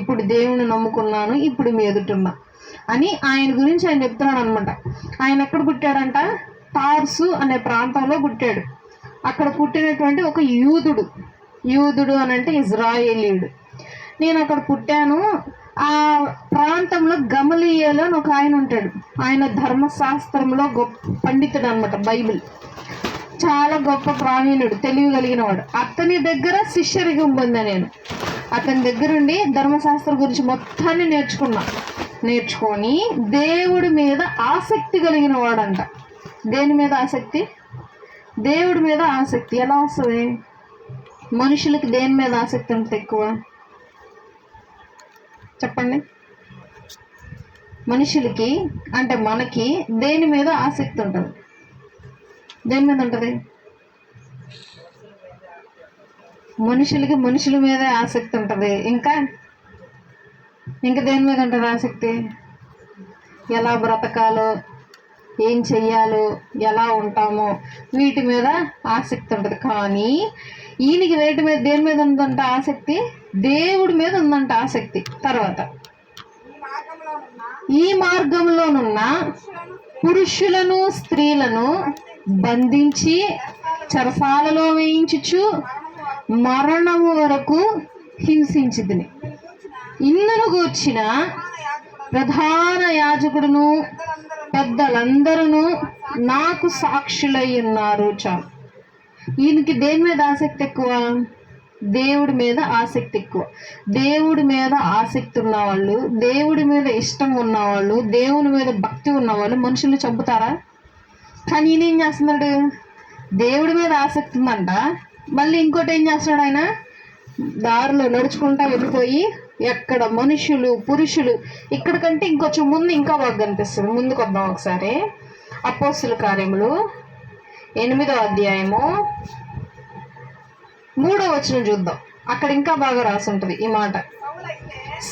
ఇప్పుడు దేవుని నమ్ముకున్నాను, ఇప్పుడు మీ ఎదుటున్నా అని ఆయన గురించి ఆయన చెప్తున్నాడు అనమాట. ఆయన ఎక్కడ పుట్టాడంట? తార్సు అనే ప్రాంతంలో పుట్టాడు. అక్కడ పుట్టినటువంటి ఒక యూదుడు అని అంటే ఇజ్రాయేలీయుడు. నేను అక్కడ పుట్టాను. ఆ ప్రాంతంలో గమలీయేలు అని ఒక ఆయన ఉంటాడు. ఆయన ధర్మశాస్త్రంలో గొప్ప పండితుడు అనమాట. బైబిల్ చాలా గొప్ప ప్రావీణుడు, తెలివి కలిగిన వాడు. అతని దగ్గర శిష్యరికం పొందా నేను. అతని దగ్గరుండి ధర్మశాస్త్రం గురించి మొత్తాన్ని నేర్చుకొని దేవుడి మీద ఆసక్తి కలిగిన వాడంట. దేని మీద ఆసక్తి? దేవుడి మీద ఆసక్తి. ఎలా వస్తుంది? మనుషులకి దేని మీద ఆసక్తి ఉంటుంది ఎక్కువ? చెప్పండి. మనుషులకి అంటే మనకి దేని మీద ఆసక్తి ఉంటుంది? దేని మీద ఉంటుంది? మనుషులకి మనుషుల మీదే ఆసక్తి ఉంటుంది. ఇంకా దేని మీద ఉంటుంది ఆసక్తి? ఎలా బ్రతకాలో, ఏం చెయ్యాలో, ఎలా ఉంటామో వీటి మీద ఆసక్తి ఉంటుంది. కానీ ఈయనకి దేని మీద ఉందంట ఆసక్తి? దేవుడి మీద ఉందంట ఆసక్తి. తర్వాత ఈ మార్గంలోనున్న పురుషులను స్త్రీలను బంధించి చెరసాలలో వేయించుచు మరణము వరకు హింసించితిని. ఇందును గూర్చిన ప్రధాన యాజకుడును పెద్దలందరూ నాకు సాక్షులై ఉన్నారు. చాలు. ఈయనకి దేని మీద ఆసక్తి ఎక్కువ? దేవుడి మీద ఆసక్తి ఎక్కువ. దేవుడి మీద ఆసక్తి ఉన్నవాళ్ళు, దేవుడి మీద ఇష్టం ఉన్నవాళ్ళు, దేవుని మీద భక్తి ఉన్నవాళ్ళు మనుషుల్ని చంపుతారా? కానీ ఈయన ఏం చేస్తున్నాడు? దేవుడి మీద ఆసక్తి ఉందంట. మళ్ళీ ఇంకోటి ఏం చేస్తున్నాడు? ఆయన దారిలో నడుచుకుంటా వెళ్ళిపోయి ఎక్కడ మనుషులు పురుషులు, ఇక్కడ కంటే ఇంకొంచెం ముందు ఇంకా బాగా కనిపిస్తుంది. ముందుకు వద్దాం ఒకసారి. అపోస్తుల కార్యములు 8వ అధ్యాయము 3వ వచనం చూద్దాం. అక్కడ ఇంకా బాగా రాసి ఉంటుంది ఈ మాట.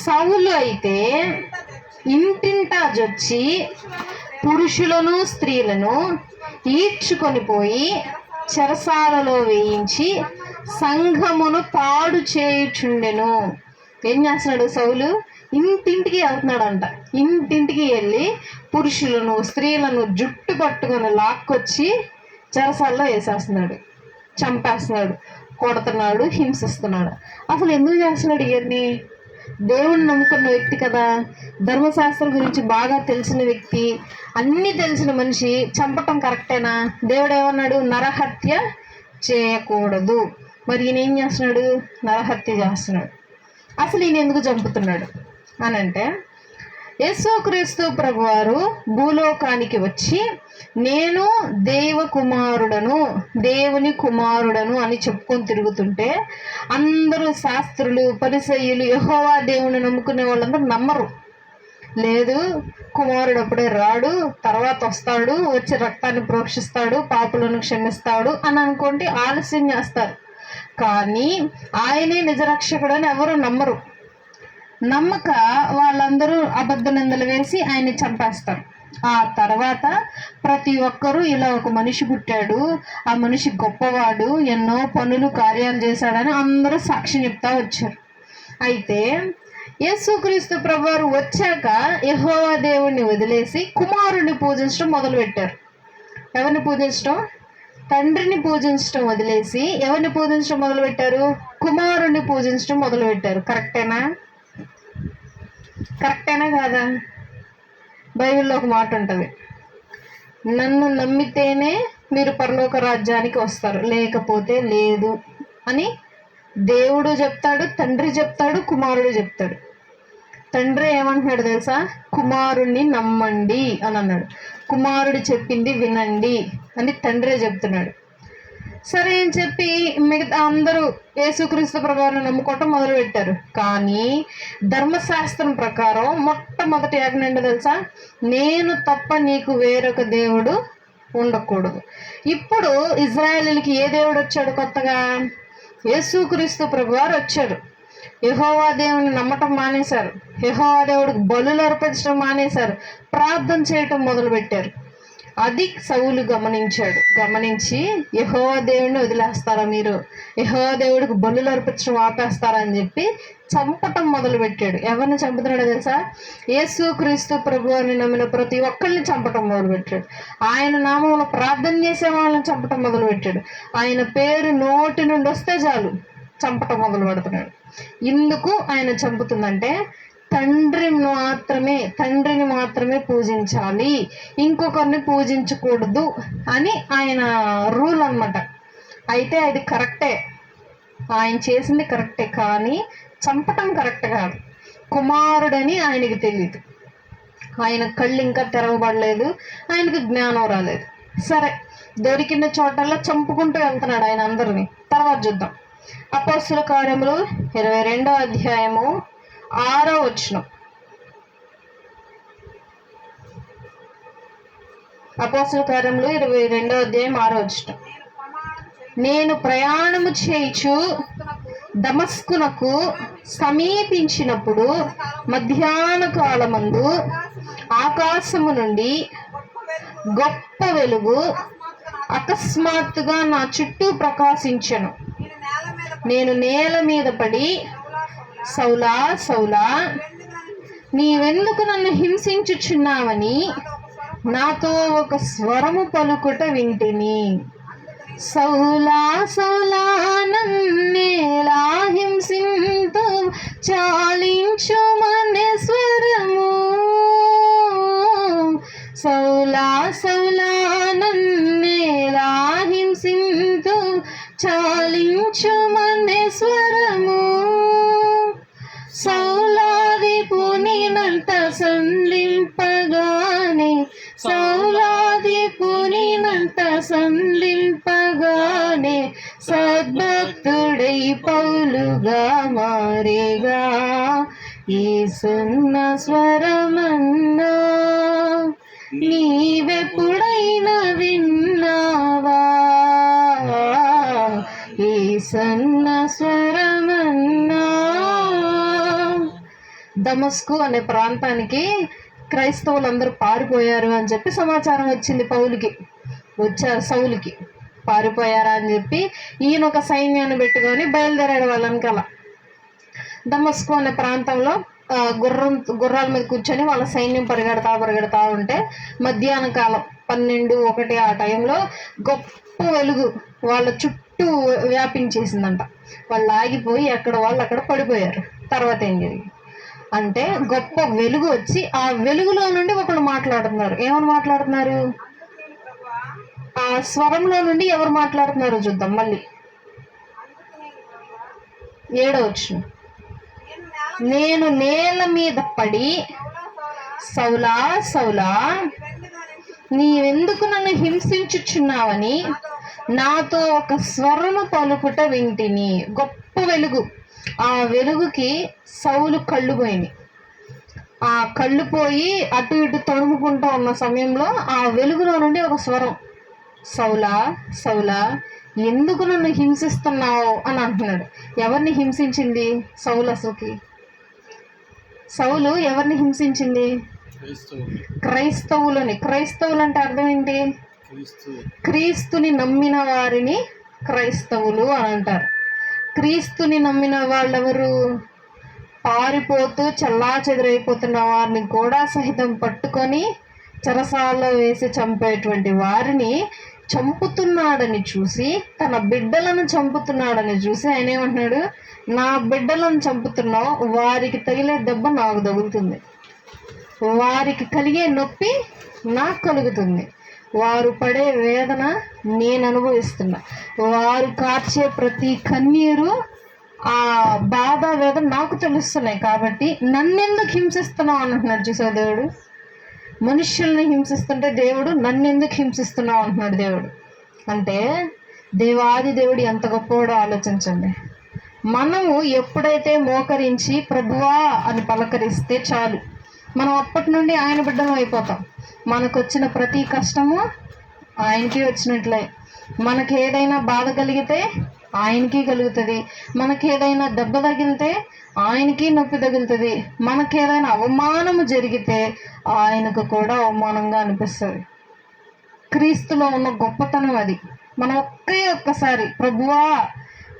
సౌలు అయితే ఇంటింటా జొచ్చి పురుషులను స్త్రీలను ఈడ్చుకొని పోయి చెరసాలలో వేయించి సంఘమును పాడు చేయుచుండెను. ఏం చేస్తున్నాడు సౌలు? ఇంటింటికి వెళ్తున్నాడంట. ఇంటింటికి వెళ్ళి పురుషులను స్త్రీలను జుట్టు పట్టుకొని లాక్కొచ్చి చెరసాల్లో వేసేస్తున్నాడు, చంపేస్తున్నాడు, కొడుతున్నాడు, హింసిస్తున్నాడు. అసలు ఎందుకు చేస్తున్నాడు ఇవన్నీ? దేవుణ్ణి నమ్ముకున్న వ్యక్తి కదా, ధర్మశాస్త్రం గురించి బాగా తెలిసిన వ్యక్తి, అన్నీ తెలిసిన మనిషి చంపటం కరెక్టేనా? దేవుడు ఏమన్నాడు? నరహత్య చేయకూడదు. మరి ఈయన ఏం చేస్తున్నాడు? నరహత్య చేస్తున్నాడు. అసలు ఈయన ఎందుకు చంపుతున్నాడు అని అంటే, యేసుక్రీస్తు ప్రభువారు భూలోకానికి వచ్చి నేను దేవుని కుమారుడను అని చెప్పుకొని తిరుగుతుంటే అందరూ శాస్త్రులు పరిసయ్యులు యెహోవా దేవుని నమ్ముకునే వాళ్ళందరూ నమ్మరు. లేదు, కుమారుడు అప్పుడే రాడు, తర్వాత వస్తాడు, వచ్చి రక్తాన్ని ప్రోక్షిస్తాడు, పాపులను క్షమిస్తాడు అని అనుకుంటే ఆలస్యం చేస్తారు. కానీ ఆయనే నిజరక్షకుడు అని ఎవరు నమ్మరు. నమ్మక వాళ్ళందరూ అబద్ధ నిందలు వేసి ఆయన్ని చంపేస్తారు. ఆ తర్వాత ప్రతి ఒక్కరూ ఇలా ఒక మనిషి పుట్టాడు, ఆ మనిషి గొప్పవాడు, ఎన్నో పనులు కార్యాలు చేశాడని అందరూ సాక్షి చెప్తా వచ్చారు. అయితే యేసుక్రీస్తు ప్రభువారు వచ్చాక యెహోవా దేవుణ్ణి వదిలేసి కుమారుడిని పూజించడం మొదలుపెట్టారు. ఎవరిని పూజించడం? తండ్రిని పూజించడం వదిలేసి ఎవరిని పూజించడం మొదలుపెట్టారు? కుమారుడిని పూజించడం మొదలుపెట్టారు. కరెక్టేనా కాదా? బైబిల్లో ఒక మాట ఉంటుంది, నన్ను నమ్మితేనే మీరు పరలోక రాజ్యానికి వస్తారు, లేకపోతే లేదు అని దేవుడు చెప్తాడు, తండ్రి చెప్తాడు, కుమారుడు చెప్తాడు. తండ్రి ఏమంటున్నాడు తెలుసా? కుమారుణ్ణి నమ్మండి అని అన్నాడు. కుమారుడు చెప్పింది వినండి అని తండ్రే చెప్తున్నాడు. సరే అని చెప్పి మిగతా అందరూ యేసుక్రీస్తు ప్రభువుని నమ్ముకోవటం మొదలుపెట్టారు. కానీ ధర్మశాస్త్రం ప్రకారం మొట్టమొదటి ఆజ్ఞ ఏంటో తెలుసా? నేను తప్ప నీకు వేరొక దేవుడు ఉండకూడదు. ఇప్పుడు ఇజ్రాయేలీలకి ఏ దేవుడు వచ్చాడు కొత్తగా? యేసుక్రీస్తు ప్రభువారు వచ్చాడు. యెహోవా దేవుని నమ్మటం మానేశారు, యెహోవా దేవుడికి బలులు అర్పించడం మానేశారు, ప్రార్థన చేయటం మొదలుపెట్టారు. అది సౌలు గమనించి యెహోవా దేవుడిని వదిలేస్తారా మీరు, యెహోవా దేవుడికి బలులు అర్పించడం ఆపేస్తారా అని చెప్పి చంపటం మొదలుపెట్టాడు. ఎవరిని చంపుతున్నాడో తెలుసా? యేసుక్రీస్తు ప్రభు అని నమ్మిన ప్రతి ఒక్కరిని చంపటం మొదలుపెట్టాడు. ఆయన నామంలో ప్రార్థన చేసే వాళ్ళని చంపటం మొదలుపెట్టాడు. ఆయన పేరు నోటి నుండి వస్తే చాలు చంపటం మొదలు పెడుతున్నాడు. ఎందుకు ఆయన చంపుతుందంటే తండ్రిని మాత్రమే పూజించాలి, ఇంకొకరిని పూజించకూడదు అని ఆయన రూల్ అన్నమాట. అయితే అది కరెక్టే, ఆయన చేసింది కరెక్టే, కానీ చంపటం కరెక్ట్ కాదు. కుమారుడని ఆయనకి తెలియదు, ఆయన కళ్ళు ఇంకా తెరవబడలేదు, ఆయనకు జ్ఞానం రాలేదు. సరే, దొరికిన చోటల్లో చంపుకుంటూ వెళ్తున్నాడు ఆయన అందరినీ. తర్వాత చూద్దాం. అపోస్తుల కార్యములు 22వ అధ్యాయము 6వ వచనం. అపోస్తుల కార్యములు 22వ అధ్యాయం 6వ వచనం. నేను ప్రయాణము చేయుచు దమస్కునకు సమీపించినప్పుడు మధ్యాహ్న కాలమందు ఆకాశము నుండి గొప్ప వెలుగు అకస్మాత్తుగా నా చుట్టూ ప్రకాశించెను. నేను నేల మీద పడి, సౌలా సౌలా, నీవెందుకు నన్ను హింసించుచున్నావని నాతో ఒక స్వరము పలుకుట వింటిని. సౌలా సౌలా, నన్నేలా హింసింతు చాలించుమనే స్వరము. సౌలా సౌలా, నన్నేలా హింసింతు చాలించుమనే స్వరము. సౌలాది పునినంత సంధింపగానే, సౌలాది పునినంత సంధింపగానే సద్భక్తుడై పౌలుగా మారేగా. యేసున్న స్వరమన్నా నీవెప్పుడైనా విన్నావా? యేసన్న స్వరమన్నా. దమస్కు అనే ప్రాంతానికి క్రైస్తవులందరూ పారిపోయారు అని చెప్పి సమాచారం వచ్చింది సౌలుకి. పారిపోయారా అని చెప్పి ఈయన ఒక సైన్యాన్ని పెట్టుకొని బయలుదేరాడు వాళ్ళనికల. దమస్కు అనే ప్రాంతంలో గుర్రాల మీద కూర్చొని వాళ్ళ సైన్యం పరిగెడతా ఉంటే మధ్యాహ్న కాలం 12-1 ఆ టైంలో గొప్ప వెలుగు వాళ్ళ చుట్టూ వ్యాపించేసిందంట. వాళ్ళు ఆగిపోయి ఎక్కడ వాళ్ళు అక్కడ పడిపోయారు. తర్వాత ఏం జరిగింది అంటే, గొప్ప వెలుగు వచ్చి ఆ వెలుగులో నుండి ఒకళ్ళు మాట్లాడుతున్నారు. ఏమని మాట్లాడుతున్నారు? ఆ స్వరంలో నుండి ఎవరు మాట్లాడుతున్నారో చూద్దాం. మళ్ళీ 7వ వచనం. నేను నేల మీద పడి, సౌలా సౌలా, నీవెందుకు నన్ను హింసించుచున్నావని నాతో ఒక స్వరము పలుకుట వింటిని. గొప్ప వెలుగు. ఆ వెలుగుకి సౌలు కళ్ళు పోయినాయి. ఆ కళ్ళు పోయి అటు ఇటు తడుముకుంటూ ఉన్న సమయంలో ఆ వెలుగులో నుండి ఒక స్వరం, సౌలా సౌలా, ఎందుకు నన్ను హింసిస్తున్నావు అని అంటున్నాడు. ఎవరిని హింసించింది సౌలు? సౌలు ఎవరిని హింసించింది? క్రైస్తవులని. క్రైస్తవులు అంటే అర్థం ఏంటి? క్రీస్తుని నమ్మిన వారిని క్రైస్తవులు అని అంటారు. క్రీస్తుని నమ్మిన వాళ్ళెవరు? పారిపోతూ చెల్లాచెదురైపోతున్న వారిని కూడా సహితం పట్టుకొని చెరసాలలో వేసి చంపేటువంటి వారిని చంపుతున్నాడని చూసి, తన బిడ్డలను చంపుతున్నాడని చూసి ఆయన ఏమంటున్నాడు? నా బిడ్డలను చంపుతున్నావు, వారికి తగిలే దెబ్బ నాకు తగులుతుంది, వారికి కలిగే నొప్పి నాకు కలుగుతుంది, వారు పడే వేదన నేను అనుభవిస్తున్నా, వారు కార్చే ప్రతి కన్నీరు, ఆ బాధ వేదన నాకు తెలుస్తున్నాయి, కాబట్టి నన్నెందుకు హింసిస్తున్నావు అంటున్నాడు. చూసావు దేవుడు మనుష్యుల్ని హింసిస్తుంటే దేవుడు నన్నెందుకు హింసిస్తున్నావు అంటున్నాడు దేవుడు. అంటే దేవాది దేవుడు ఎంత గొప్పవాడో ఆలోచించండి. మనము ఎప్పుడైతే మోకరించి ప్రభువా అని పలకరిస్తే చాలు, మనం అప్పటి నుండి ఆయన బిడ్డలం అయిపోతాం. మనకు వచ్చిన ప్రతి కష్టము ఆయనకి వచ్చినట్లే. మనకి ఏదైనా బాధ కలిగితే ఆయనకి కలుగుతుంది, మనకి ఏదైనా దెబ్బ తగిలితే ఆయనకి నొప్పి తగులుతుంది, మనకి ఏదైనా అవమానము జరిగితే ఆయనకు కూడా అవమానంగా అనిపిస్తుంది. క్రీస్తులో ఉన్న గొప్పతనం అది. మనం ఒక్కసారి ప్రభువా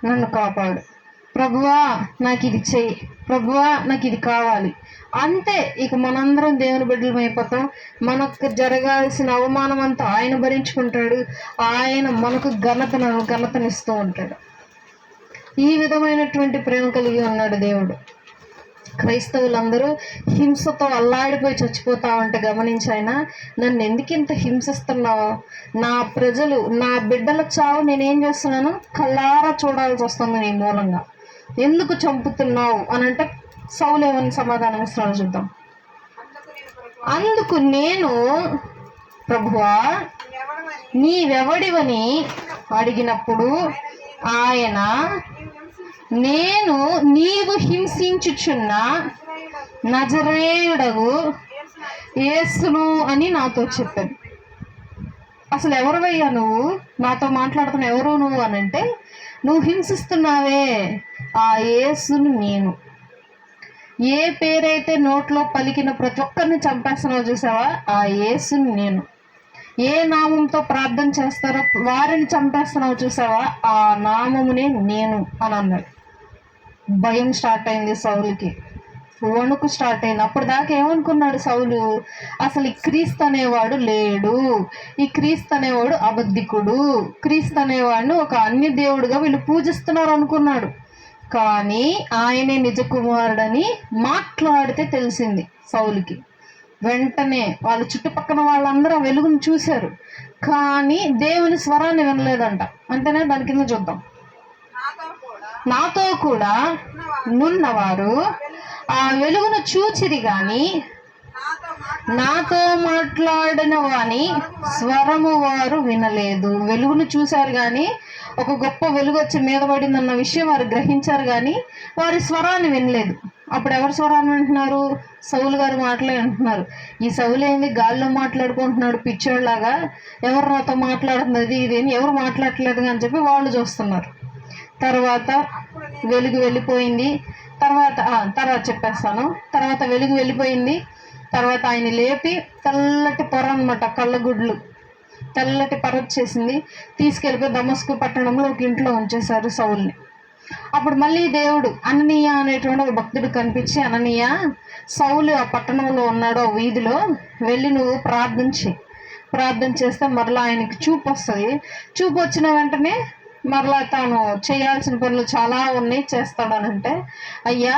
నన్ను కాపాడు, ప్రభువా నాకు ఇది చెయ్యి, ప్రభువా నాకు ఇది కావాలి అంతే. ఇక మనందరం దేవుని బిడ్డలం అయిపోతాం. మనకు జరగాల్సిన అవమానం అంతా ఆయన భరించుకుంటాడు. ఆయన మనకు ఘనతనిస్తూ ఉంటాడు. ఈ విధమైనటువంటి ప్రేమ కలిగి ఉన్నాడు దేవుడు. క్రైస్తవులందరూ హింసతో అల్లాడిపోయి చచ్చిపోతా ఉంటే గమనించి ఆయన, నన్ను ఎందుకు ఇంత హింసిస్తున్నావు? నా ప్రజలు, నా బిడ్డల చావు నేనేం చేస్తున్నాను? కళ్ళారా చూడాల్సి వస్తుంది నీ మూలంగా. ఎందుకు చంపుతున్నావు అని అంటే సౌలు ఏమని సమాధానం ఇస్తున్నాడు చూద్దాం. అందుకు నేను, ప్రభువా నీవెవడివని అడిగినప్పుడు ఆయన, నేను నీవు హింసించుచున్న నజరేయుడగు యేసును అని నాతో చెప్పాను. అసలు ఎవరివయ్యా నువ్వు? నాతో మాట్లాడుతున్న ఎవరు నువ్వు అని అంటే, నువ్వు హింసిస్తున్నావే ఆ యేసును నేను. ఏ పేరైతే నోట్లో పలికిన ప్రతి ఒక్కరిని చంపేస్తున్నావు చూసావా, ఆ యేసుని నేను. ఏ నామంతో ప్రార్థన చేస్తారో వారిని చంపేస్తున్నావు చూసావా, ఆ నామమునే నేను అని అన్నాడు. భయం స్టార్ట్ అయింది సౌలుకి, వణుకు స్టార్ట్ అయింది. అప్పుడు దాకా ఏమనుకున్నాడు సౌలు? అసలు ఈ క్రీస్తు అనేవాడు లేడు, ఈ క్రీస్తు అనేవాడు అబద్ధికుడు, క్రీస్తు అనేవాడిని ఒక అన్య దేవుడుగా వీళ్ళు పూజిస్తున్నారు అనుకున్నాడు. కానీ ఆయనే నిజ కుమారుడని మాట్లాడితే తెలిసింది సౌలుకి. వెంటనే వాళ్ళ చుట్టుపక్కల వాళ్ళందరూ ఆ వెలుగును చూశారు, కానీ దేవుని స్వరాన్ని వినలేదంట. అంటేనే దాని కింద చూద్దాం. నాతో కూడా నున్నవారు ఆ వెలుగును చూచిరి గాని నాతో మాట్లాడిన వాని స్వరము వారు వినలేదు. వెలుగును చూశారు కానీ, ఒక గొప్ప వెలుగు వచ్చి మీద పడిందన్న విషయం వారు గ్రహించారు కానీ వారి స్వరాన్ని వినలేదు. అప్పుడు ఎవరి స్వరాన్ని వింటున్నారు? సౌలు గారు మాటలే వింటున్నారు. ఈ సౌలు ఏంది గాల్లో మాట్లాడుకుంటున్నాడు పిచ్చోళ్ళలాగా, ఎవరు నాతో మాట్లాడుతున్నది ఇదేని ఎవరు మాట్లాడట్లేదు అని చెప్పి వాళ్ళు చూస్తున్నారు. తర్వాత వెలుగు వెళ్ళిపోయింది. తర్వాత చెప్పేస్తాను. తర్వాత వెలుగు వెళ్ళిపోయింది. తర్వాత ఆయన లేపి తెల్లటి పొర అనమాట, కళ్ళగుడ్లు తెల్లటి పొర వచ్చేసింది. తీసుకెళ్ళిపోయి దమస్కు పట్టణంలో ఒక ఇంట్లో ఉంచేశారు సౌల్ని. అప్పుడు మళ్ళీ దేవుడు అననీయ అనేటువంటి ఒక భక్తుడు కనిపించి, అననీయ, సౌలు ఆ పట్టణంలో ఉన్నాడు, ఆ వీధిలో వెళ్ళి నువ్వు ప్రార్థన చేస్తే మరలా ఆయనకి చూపు వస్తుంది. చూపు వచ్చిన వెంటనే మరలా తాను చేయాల్సిన పనులు చాలా ఉన్నాయి చేస్తాడనంటే, అయ్యా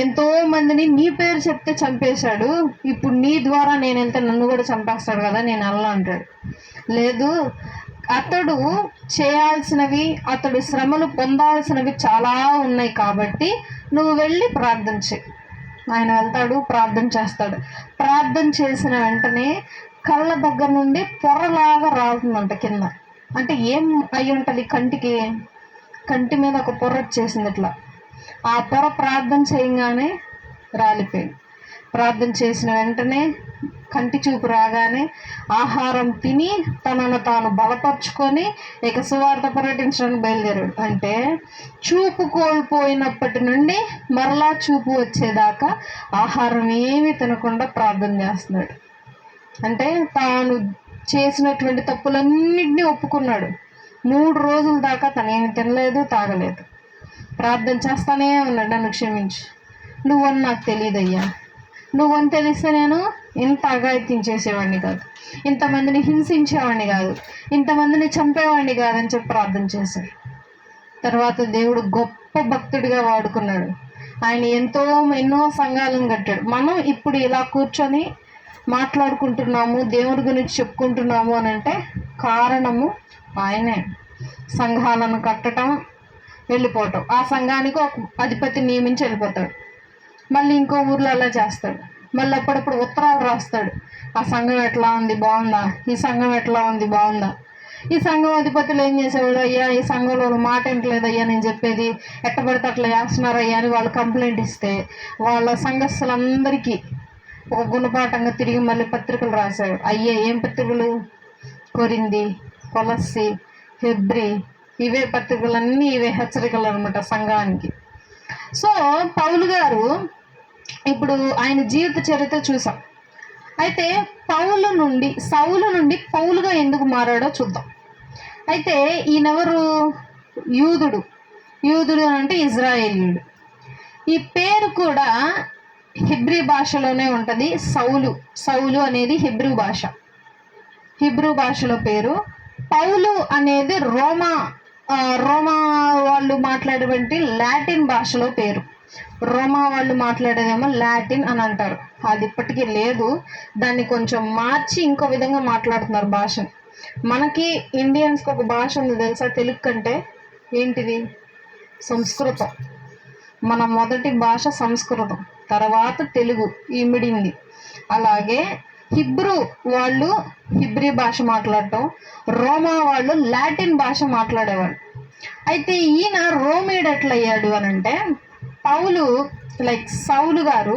ఎంతో మందిని నీ పేరు చెప్తే చంపేశాడు, ఇప్పుడు నీ ద్వారా నేను వెళ్తే నన్ను కూడా చంపేస్తాడు కదా, నేను అల్లా అంటాడు. లేదు, అతడు చేయాల్సినవి, అతడు శ్రమలు పొందాల్సినవి చాలా ఉన్నాయి కాబట్టి నువ్వు వెళ్ళి ప్రార్థన చేయి. ఆయన వెళ్తాడు, ప్రార్థన చేస్తాడు. ప్రార్థన చేసిన వెంటనే కళ్ళ దగ్గర నుండి పొరలాగా రాలుతుందంట కింద. అంటే ఏం అయి ఉంటుంది? కంటి మీద ఒక పొర వచ్చేసింది ఇట్లా. ఆ పొర ప్రార్థన చేయగానే రాలిపోయింది. ప్రార్థన చేసిన వెంటనే కంటి చూపు రాగానే ఆహారం తిని తనను తాను బలపరుచుకొని ఇక సువార్త పర్యటించడానికి బయలుదేరాడు. అంటే చూపు కోల్పోయినప్పటి నుండి మరలా చూపు వచ్చేదాకా ఆహారం ఏమీ తినకుండా ప్రార్థన చేస్తున్నాడు. అంటే తాను చేసినటువంటి తప్పులన్నింటినీ ఒప్పుకున్నాడు. 3 రోజుల దాకా తనేమి తినలేదు, తాగలేదు. ప్రార్థన చేస్తానే ఉన్నాడు, నన్ను క్షమించు, నువ్వని నాకు తెలియదయ్యా, నువ్వని తెలిస్తే నేను ఇంత అఘాయిత్యం చేసేవాడిని కాదు, ఇంతమందిని హింసించేవాడిని కాదు, ఇంతమందిని చంపేవాడిని కాదని చెప్పి ప్రార్థన చేశాడు. తర్వాత దేవుడు గొప్ప భక్తుడిగా వాడుకున్నాడు. ఆయన ఎన్నో సంఘాలను కట్టాడు. మనం ఇప్పుడు ఇలా కూర్చొని మాట్లాడుకుంటున్నాము, దేవుడి గురించి చెప్పుకుంటున్నాము అని అంటే కారణము ఆయనే. సంఘాలను కట్టడం, వెళ్ళిపోవటం, ఆ సంఘానికి ఒక అధిపతి నియమించి వెళ్ళిపోతాడు, మళ్ళీ ఇంకో ఊర్లో అలా చేస్తాడు, మళ్ళీ అప్పుడప్పుడు ఉత్తరాలు రాస్తాడు, ఆ సంఘం ఎట్లా ఉంది బాగుందా, ఈ సంఘం ఎట్లా ఉంది బాగుందా. ఈ సంఘం అధిపతులు ఏం చేసేవాడు, అయ్యా ఈ సంఘంలో మాట ఏంటలేదయ్యా, నేను చెప్పేది ఎట్టబడితే అట్లా చేస్తున్నారయ్యా అని వాళ్ళు కంప్లైంట్ ఇస్తే వాళ్ళ సంఘస్థులందరికీ ఒక గుణపాఠంగా తిరిగి మళ్ళీ పత్రికలు రాశాడు. అయ్యే ఏం పత్రికలు? కొరింది, కొలస్సి, హెబ్రీ, ఇవే పత్రికలన్నీ, ఇవే హెచ్చరికలు అనమాట సంఘానికి. సో పౌలు గారు ఇప్పుడు ఆయన జీవిత చరిత్ర చూసాం. అయితే సౌలు నుండి పౌలుగా ఎందుకు మారాడో చూద్దాం. అయితే ఈయనెవరు? యూదుడు అంటే ఇజ్రాయేలీయుడు. ఈ పేరు కూడా హిబ్రీ భాషలోనే ఉంటుంది. సౌలు అనేది హిబ్రూ భాషలో పేరు. పౌలు అనేది రోమా వాళ్ళు మాట్లాడేటువంటి లాటిన్ భాషలో పేరు. రోమా వాళ్ళు మాట్లాడేదేమో లాటిన్ అని అంటారు. అది ఇప్పటికీ లేదు, దాన్ని కొంచెం మార్చి ఇంకో విధంగా మాట్లాడుతున్నారు భాషని. మనకి ఇండియన్స్కి ఒక భాష ఉంది తెలుసా తెలుగు కంటే? ఏంటిది? సంస్కృతం. మన మొదటి భాష సంస్కృతం, తర్వాత తెలుగు ఇమిడింది. అలాగే హిబ్రీ భాష మాట్లాడటం, రోమా వాళ్ళు లాటిన్ భాష మాట్లాడేవాళ్ళు. అయితే ఈయన రోమీడు ఎట్లయ్యాడు అని అంటే, సౌలు గారు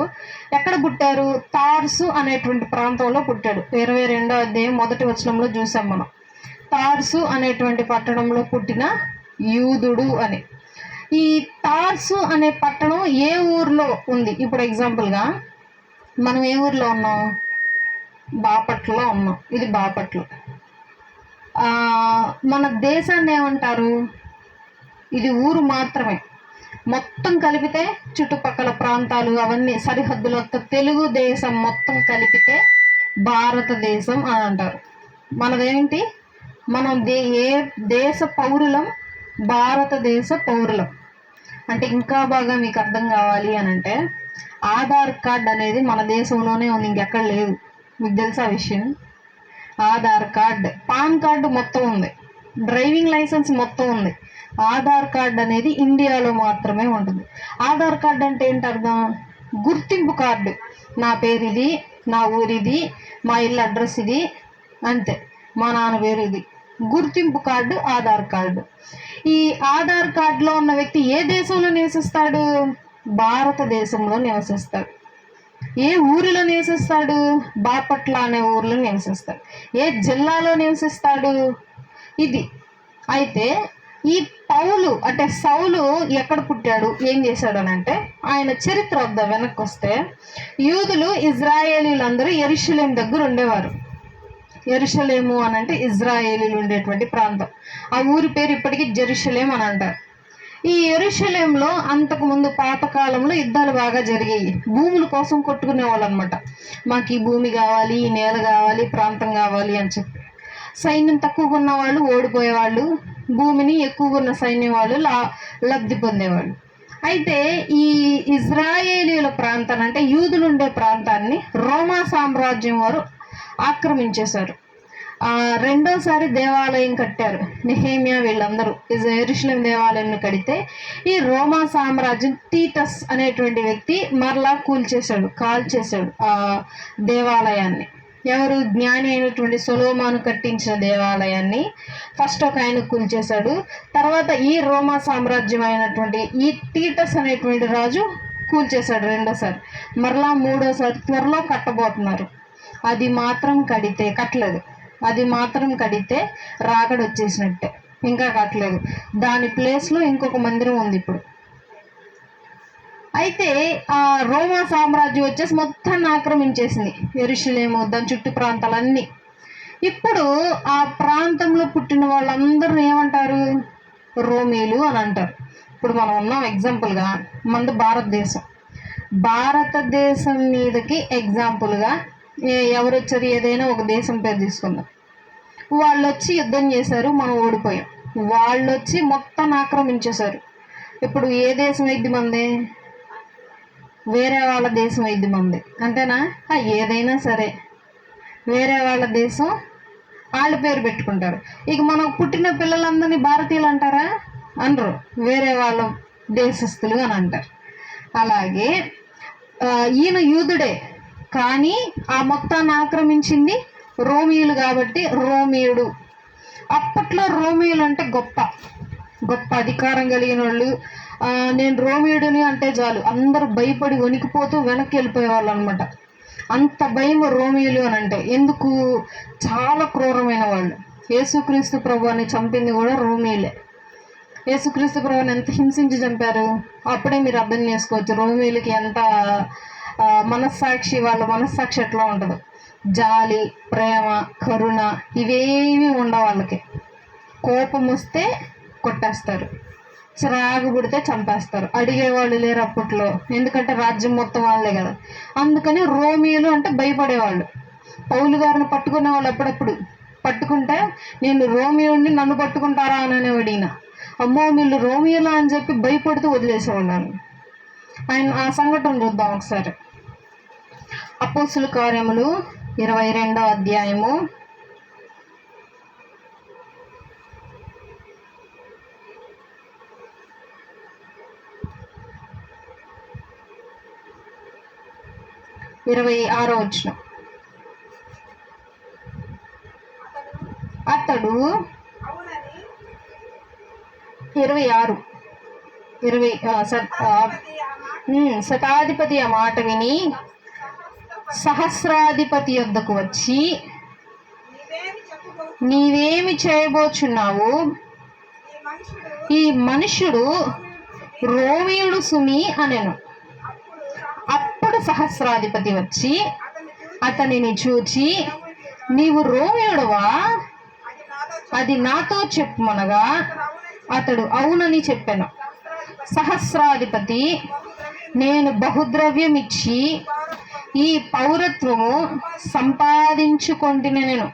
ఎక్కడ పుట్టారు? తార్సు అనేటువంటి ప్రాంతంలో పుట్టాడు. 22వ అధ్యాయం 1వ వచనంలో చూసాం మనం. తార్సు అనేటువంటి పట్టణంలో పుట్టిన యూదుడు అని. ఈ తార్సు అనే పట్టణం ఏ ఊర్లో ఉంది? ఇప్పుడు ఎగ్జాంపుల్గా మనం ఏ ఊర్లో ఉన్నాం? బాపట్లలో ఉన్నాం. ఇది బాపట్ల. మన దేశాన్ని ఏమంటారు? ఇది ఊరు మాత్రమే, మొత్తం కలిపితే చుట్టుపక్కల ప్రాంతాలు అవన్నీ సరిహద్దులతో తెలుగు దేశం మొత్తం కలిపితే భారతదేశం అని అంటారు. మనదేంటి? మనం ఏ దేశ పౌరులం? భారతదేశ పౌరులం. అంటే ఇంకా బాగా మీకు అర్థం కావాలి అని అంటే, ఆధార్ కార్డ్ అనేది మన దేశంలోనే ఉంది, ఇంకెక్కడ లేదు. మీకు తెలుసా విషయం? ఆధార్ కార్డ్, పాన్ కార్డు మొత్తం ఉంది, డ్రైవింగ్ లైసెన్స్ మొత్తం ఉంది. ఆధార్ కార్డ్ అనేది ఇండియాలో మాత్రమే ఉంటుంది. ఆధార్ కార్డ్ అంటే ఏంటి అర్థం? గుర్తింపు కార్డు. నా పేరు ఇది, నా ఊరిది, మా ఇల్లు అడ్రస్ ఇది, అంతే. మా నాన్న పేరు ఇది. గుర్తింపు కార్డు ఆధార్ కార్డు. ఈ ఆధార్ కార్డులో ఉన్న వ్యక్తి ఏ దేశంలో నివసిస్తాడు? భారతదేశంలో నివసిస్తాడు. ఏ ఊరిలో నివసిస్తాడు? బాపట్ల అనే ఊరిలో నివసిస్తాడు. ఏ జిల్లాలో నివసిస్తాడు? ఇది. అయితే ఈ సౌలు ఎక్కడ పుట్టాడు, ఏం చేశాడు అని అంటే, ఆయన చరిత్ర వద్ద వెనక్కి వస్తే, యూదులు ఇజ్రాయేలీలందరూ యెరూషలేము దగ్గర ఉండేవారు. యెరూషలేము అని అంటే ఇజ్రాయేలీలు ఉండేటువంటి ప్రాంతం. ఆ ఊరి పేరు ఇప్పటికీ జెరూషలేం అని అంటారు. ఈ యెరూషలేంలో అంతకుముందు పాతకాలంలో యుద్ధాలు బాగా జరిగాయి. భూముల కోసం కొట్టుకునే వాళ్ళు అనమాట. మాకు ఈ భూమి కావాలి, ఈ నేల కావాలి, ప్రాంతం కావాలి అని చెప్పి. సైన్యం తక్కువగా ఉన్న వాళ్ళు ఓడిపోయేవాళ్ళు, భూమిని ఎక్కువగా ఉన్న సైన్యం వాళ్ళు లబ్ధి పొందేవాళ్ళు. అయితే ఈ ఇజ్రాయేలీల ప్రాంతాన్ని, అంటే యూదులు ఉండే ప్రాంతాన్ని రోమా సామ్రాజ్యం వారు ఆక్రమించేశారు. రెండోసారి దేవాలయం కట్టారు. నెహెమ్యా వీళ్ళందరూ యెరూషలేం దేవాలయం కడితే, ఈ రోమా సామ్రాజ్యం తీటస్ అనేటువంటి వ్యక్తి మరలా కాల్చేశాడు ఆ దేవాలయాన్ని. ఎవరు? జ్ఞాని అయినటువంటి సొలొమోను కట్టించిన దేవాలయాన్ని ఫస్ట్ ఒక ఆయన కూల్చేశాడు. తర్వాత ఈ రోమా సామ్రాజ్యం అయినటువంటి ఈ తీటస్ అనేటువంటి రాజు కూల్చేశాడు రెండోసారి. మరలా మూడోసారి త్వరలో కట్టబోతున్నారు. అది మాత్రం కడితే రాకడ వచ్చేసినట్టే. ఇంకా కట్టలేదు. దాని ప్లేస్లో ఇంకొక మందిరం ఉంది ఇప్పుడు. అయితే ఆ రోమా సామ్రాజ్యం వచ్చేసి మొత్తాన్ని ఆక్రమించేసింది, యెరూషలేము దాని చుట్టూ ప్రాంతాలన్నీ. ఇప్పుడు ఆ ప్రాంతంలో పుట్టిన వాళ్ళందరూ ఏమంటారు? రోమీలు అని అంటారు. ఇప్పుడు మనం ఉన్నాం ఎగ్జాంపుల్గా, మనది భారతదేశం మీదకి ఎగ్జాంపుల్గా ఎవరు వచ్చారు? ఏదైనా ఒక దేశం పేరు తీసుకుందాం. వాళ్ళు వచ్చి యుద్ధం చేశారు, మనం ఓడిపోయాం. వాళ్ళు వచ్చి మొత్తం ఆక్రమించేశారు. ఇప్పుడు ఏ దేశం అయింది మంది? వేరే వాళ్ళ దేశం అయింది మంది, అంతేనా? ఏదైనా సరే వేరే వాళ్ళ దేశం వాళ్ళ పేరు పెట్టుకుంటారు. ఇక మనకు పుట్టిన పిల్లలందరినీ భారతీయులు అంటారా? అనరు, వేరే వాళ్ళ దేశస్తులు అని అంటారు. అలాగే ఈయన యూదుడే, కానీ ఆ మొత్తాన్ని ఆక్రమించింది రోమీయులు కాబట్టి రోమీయుడు. అప్పట్లో రోమీయులు అంటే గొప్ప అధికారం కలిగిన వాళ్ళు. నేను రోమీయుడిని అంటే చాలు అందరూ భయపడి వణికిపోతూ వెనక్కి వెళ్ళిపోయేవాళ్ళు అనమాట. అంత భయం రోమీయులు అని అంటే. ఎందుకు? చాలా క్రూరమైన వాళ్ళు. యేసుక్రీస్తు ప్రభువుని చంపింది కూడా రోమీయులే. యేసుక్రీస్తు ప్రభువుని ఎంత హింసించి చంపారు? అప్పుడే మీరు అర్థం చేసుకోవచ్చు రోమీయులకి ఎంత వాళ్ళ మనస్సాక్షి ఎట్లా ఉంటుందో. జాలి, ప్రేమ, కరుణ ఇవేమీ ఉండవు వాళ్ళకి. కోపం వస్తే కొట్టేస్తారు, చిరాకు పుడితే చంపేస్తారు. అడిగేవాళ్ళు లేరు అప్పట్లో, ఎందుకంటే రాజ్యం మొత్తం వాళ్ళే కదా. అందుకని రోమియోలు అంటే భయపడేవాళ్ళు. పౌలు గారిని పట్టుకునే వాళ్ళు అప్పుడప్పుడు. పట్టుకుంటే నేను రోమియోని, నన్ను పట్టుకుంటారా అని అనేవాడు ఈయన. అమ్మో వీళ్ళు రోమియోలా అని చెప్పి భయపడుతూ వదిలేసేవాళ్ళని. ఆ సంఘటన చూద్దాం ఒకసారి. అపోస్తుల కార్యములు 22వ అధ్యాయము 26వ వచనం. అతడు 26 శతాధిపతి ఆ మాట విని సహస్రాధిపతి యొద్దకు వచ్చి, నీవేమి చేయబోచున్నావు? ఈ మనుషుడు రోమియుడు సుమి అనెను. అప్పుడు సహస్రాధిపతి వచ్చి అతనిని చూచి, నీవు రోమియుడవా? అది నాతో చెప్పుమనగా అతడు అవునని చెప్పాను. సహస్రాధిపతి, నేను బహుద్రవ్యం ఇచ్చి ఈ పౌరత్వము సంపాదించుకొంటినెను.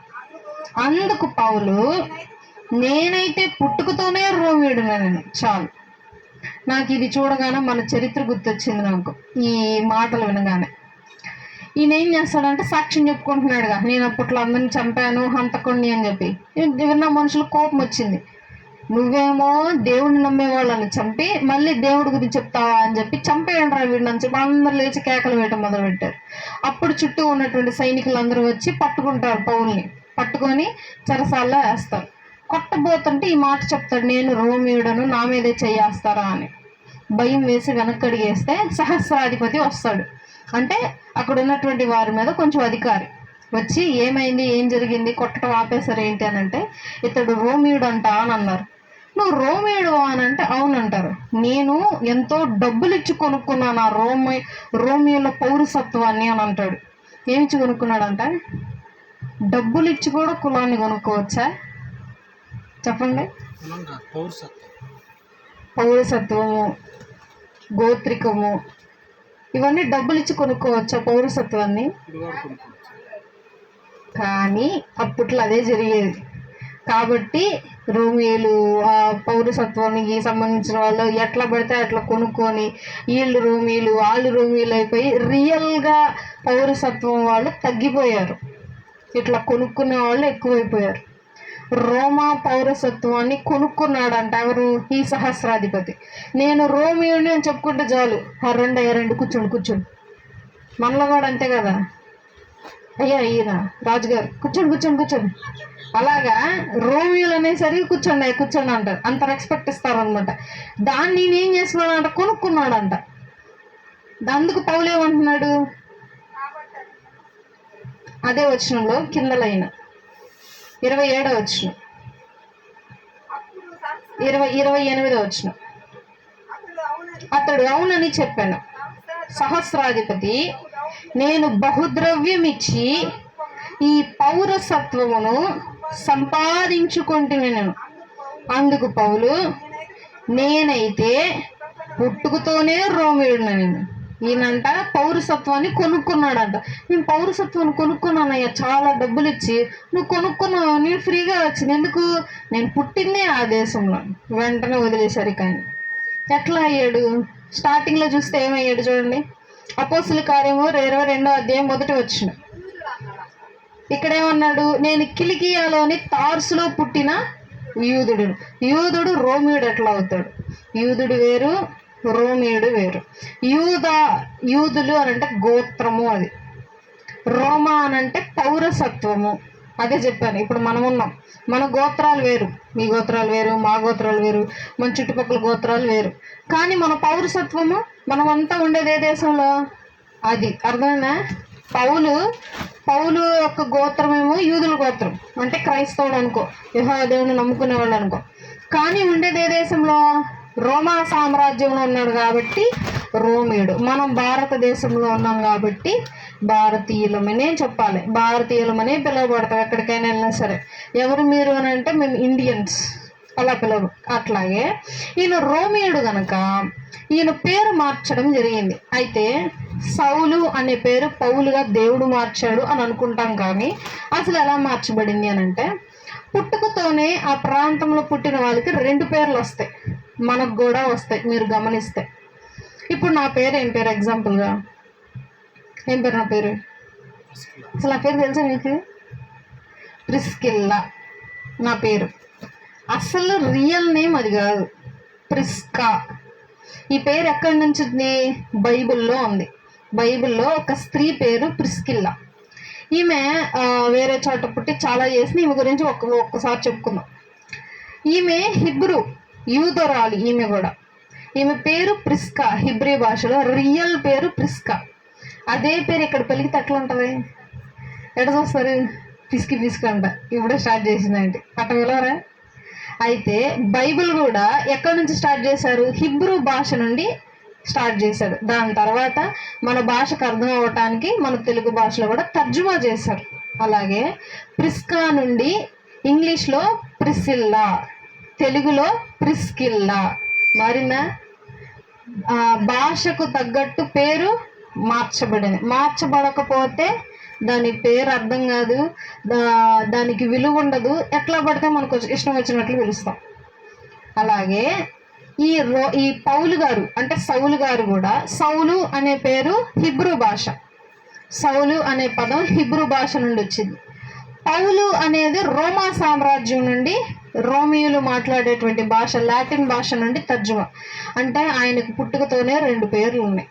అందుకు పౌలు, నేనైతే పుట్టుకతోనే రోమియుడునని. చాలు, నాకు ఇది చూడగానే మన చరిత్ర గుర్తొచ్చింది నాకు ఈ మాటలు వినగానే. ఈయన ఏం చేస్తాడంటే సాక్ష్యం చెప్పుకుంటున్నాడుగా, నేను అప్పట్లో అందరిని చంపాను, హంతకుణ్ణి అని చెప్పి. విన్న మనుషులకు కోపం వచ్చింది. నువ్వేమో దేవుడిని నమ్మే వాళ్ళని చంపి మళ్ళీ దేవుడి గురించి చెప్తావా అని చెప్పి, చంపేయండి వీడిని అని చెప్పి అందరూ లేచి కేకలు వేయటం మొదలుపెట్టారు. అప్పుడు చుట్టూ ఉన్నటువంటి సైనికులు అందరూ వచ్చి పట్టుకుంటారు పౌల్ని. పట్టుకొని చెరసాల్లో వేస్తారు. కొట్టబోతుంటే ఈ మాట చెప్తాడు, నేను రోమియుడను, నా మీదే చెయ్యేస్తారా అని. భయం వేసి వెనక్కడిగేస్తే సహస్రాధిపతి వస్తాడు. అంటే అక్కడ ఉన్నటువంటి వారి మీద కొంచెం అధికారి వచ్చి, ఏమైంది, ఏం జరిగింది, కొట్టడం ఆపేశారు ఏంటి అని అంటే, ఇతడు రోమియుడు అంట అని అన్నారు. నువ్వు రోమియుడు అని అంటే అవునంటారు. నేను ఎంతో డబ్బులు ఇచ్చి కొనుక్కున్నాను ఆ రోమియోల పౌరసత్వాన్ని అని అంటాడు. ఏమిచ్చి కొనుక్కున్నాడంట? డబ్బులు ఇచ్చి కూడా కులాన్ని కొనుక్కోవచ్చా చెప్పండి? పౌరసత్వము, గోత్రికము ఇవన్నీ డబ్బులు ఇచ్చి కొనుక్కోవచ్చా పౌరసత్వాన్ని? కానీ అప్పట్లో అదే జరిగేది. కాబట్టి రోమియోలు ఆ పౌరసత్వానికి సంబంధించిన వాళ్ళు ఎట్లా పడితే అట్లా కొనుక్కొని వీళ్ళు రోమియోలు వాళ్ళు రోమియోలు అయిపోయి రియల్గా పౌరసత్వం వాళ్ళు తగ్గిపోయారు. ఇట్లా కొనుక్కునే వాళ్ళు ఎక్కువైపోయారు. రోమా పౌరసత్వాన్ని కొనుక్కున్నాడంట ఎవరు? ఈ సహస్రాధిపతి. నేను రోమియోని అని చెప్పుకుంటే చాలు, రండి కూర్చోండి. మనలో కూడా అంతే కదా, అయ్యా ఈయన రాజుగారు కూర్చోండి. అలాగా రోమియోలు అనేసరికి కూర్చోండి అంటారు. అంత రెస్పెక్ట్ ఇస్తారు అనమాట. దాన్ని నేనేం చేస్తున్నాడంట? కొనుక్కున్నాడంట. అందుకు పౌలు ఏమంటున్నాడు? అదే వచనంలో కింద లైన్ 27వ వచనం, 28వ వచనం. అతడు అవునని చెప్పాను. సహస్రాధిపతి, నేను బహుద్రవ్యం ఇచ్చి ఈ పౌరసత్వమును సంపాదించుకుంటున్నాను. అందుకు పౌలు, నేనైతే పుట్టుకతోనే రోమియుడిని. ఈయనంట పౌరసత్వాన్ని కొనుక్కున్నాడంట. నేను పౌరసత్వాన్ని కొనుక్కున్నానయ్యా చాలా డబ్బులు ఇచ్చి. నువ్వు కొనుక్కున్నావు, నేను ఫ్రీగా వచ్చింది. ఎందుకు? నేను పుట్టిందే ఆ దేశంలో. వెంటనే వదిలేశారు. కానీ ఎట్లా అయ్యాడు? స్టార్టింగ్లో చూస్తే ఏమయ్యాడు చూడండి. అపోస్తుల కార్యము 22వ అధ్యాయం 1వ వచనం. ఇక్కడేమన్నాడు? నేను కిలికియాలోని తార్సులో పుట్టిన యూదుడు రోమియుడు ఎట్లా అవుతాడు? యూదుడు వేరు, రోమియుడు వేరు. యూదులు అనంటే గోత్రము, అది. రోమా అనంటే పౌరసత్వము. అదే చెప్పాను. ఇప్పుడు మనం ఉన్నాం, మన గోత్రాలు వేరు, మీ గోత్రాలు వేరు, మా గోత్రాలు వేరు, మన చుట్టుపక్కల గోత్రాలు వేరు. కానీ మన పౌరసత్వము, మనమంతా ఉండేది ఏ దేశంలో? అది అర్థమైనా? పౌలు యొక్క గోత్రమేమో యూదుల గోత్రం, అంటే క్రైస్తవుడు అనుకో, యెహోవా దేవుని నమ్ముకునేవాళ్ళు అనుకో. కానీ ఉండేది ఏ దేశంలో? రోమా సామ్రాజ్యంలో ఉన్నాడు కాబట్టి రోమియుడు. మనం భారతదేశంలో ఉన్నాం కాబట్టి భారతీయులమనే చెప్పాలి, భారతీయులమనే పిలువబడతాం ఎక్కడికైనా వెళ్ళినా సరే. ఎవరు మీరు అని అంటే మేము ఇండియన్స్ అలా పిలవరు. అట్లాగే ఈయన రోమియుడు గనక ఈయన పేరు మార్చడం జరిగింది. అయితే సౌలు అనే పేరు పౌలుగా దేవుడు మార్చాడు అని అనుకుంటాం, కానీ అసలు ఎలా మార్చబడింది అని అంటే పుట్టుకతోనే ఆ ప్రాంతంలో పుట్టిన వాళ్ళకి 2 పేర్లు వస్తాయి, మనకు కూడా వస్తాయి మీరు గమనిస్తే. ఇప్పుడు నా పేరు ఏం పేరు? ఎగ్జాంపుల్గా ఏం పేరు నా పేరు? అసలు నా పేరు తెలుసా మీకు? ప్రిస్కిల్లా నా పేరు. అసలు రియల్ నేమ్ అది కాదు, ప్రిస్కా. ఈ పేరు ఎక్కడి నుంచి ఉంది? బైబిల్లో ఉంది. బైబిల్లో ఒక స్త్రీ పేరు ప్రిస్కిల్లా. ఈమె వేరే చోట పుట్టి చాలా చేసింది. ఈమె గురించి ఒక్కసారి చెప్పుకుందాం. ఈమె హిబ్రూ యూదురాలు. ఈమె పేరు ప్రిస్కా. హిబ్రీ భాషలో రియల్ పేరు ప్రిస్కా. అదే పేరు ఇక్కడ పలికితే ఎట్లా ఉంటుంది? ఎట చూస్తారు? పిసికి అంట. ఇప్పుడే స్టార్ట్ చేసిందంటే అట్ట పిలవరా? అయితే బైబిల్ కూడా ఎక్కడి నుంచి స్టార్ట్ చేశారు? హిబ్రూ భాష నుండి స్టార్ట్ చేశాడు. దాని తర్వాత మన భాషకు అర్థం అవ్వటానికి మన తెలుగు భాషలో కూడా తర్జుమా చేశారు. అలాగే ప్రిస్కా నుండి ఇంగ్లీష్లో ప్రిసిల్లా, తెలుగులో ప్రిస్కిల్లా మారిందా? భాషకు తగ్గట్టు పేరు మార్చబడింది. మార్చబడకపోతే దాని పేరు అర్థం కాదు, దానికి విలువ ఉండదు. ఎట్లా పడితే మనకు ఇష్టం వచ్చినట్లు పిలుస్తాం. అలాగే ఈ పౌలు గారు అంటే సౌలు గారు కూడా, సౌలు అనే పేరు హిబ్రూ భాష. సౌలు అనే పదం హిబ్రూ భాష నుండి వచ్చింది. పౌలు అనేది రోమా సామ్రాజ్యం నుండి, రోమియోలు మాట్లాడేటువంటి భాష, లాటిన్ భాష నుండి తర్జుమా. అంటే ఆయనకు పుట్టుకతోనే 2 పేర్లు ఉన్నాయి.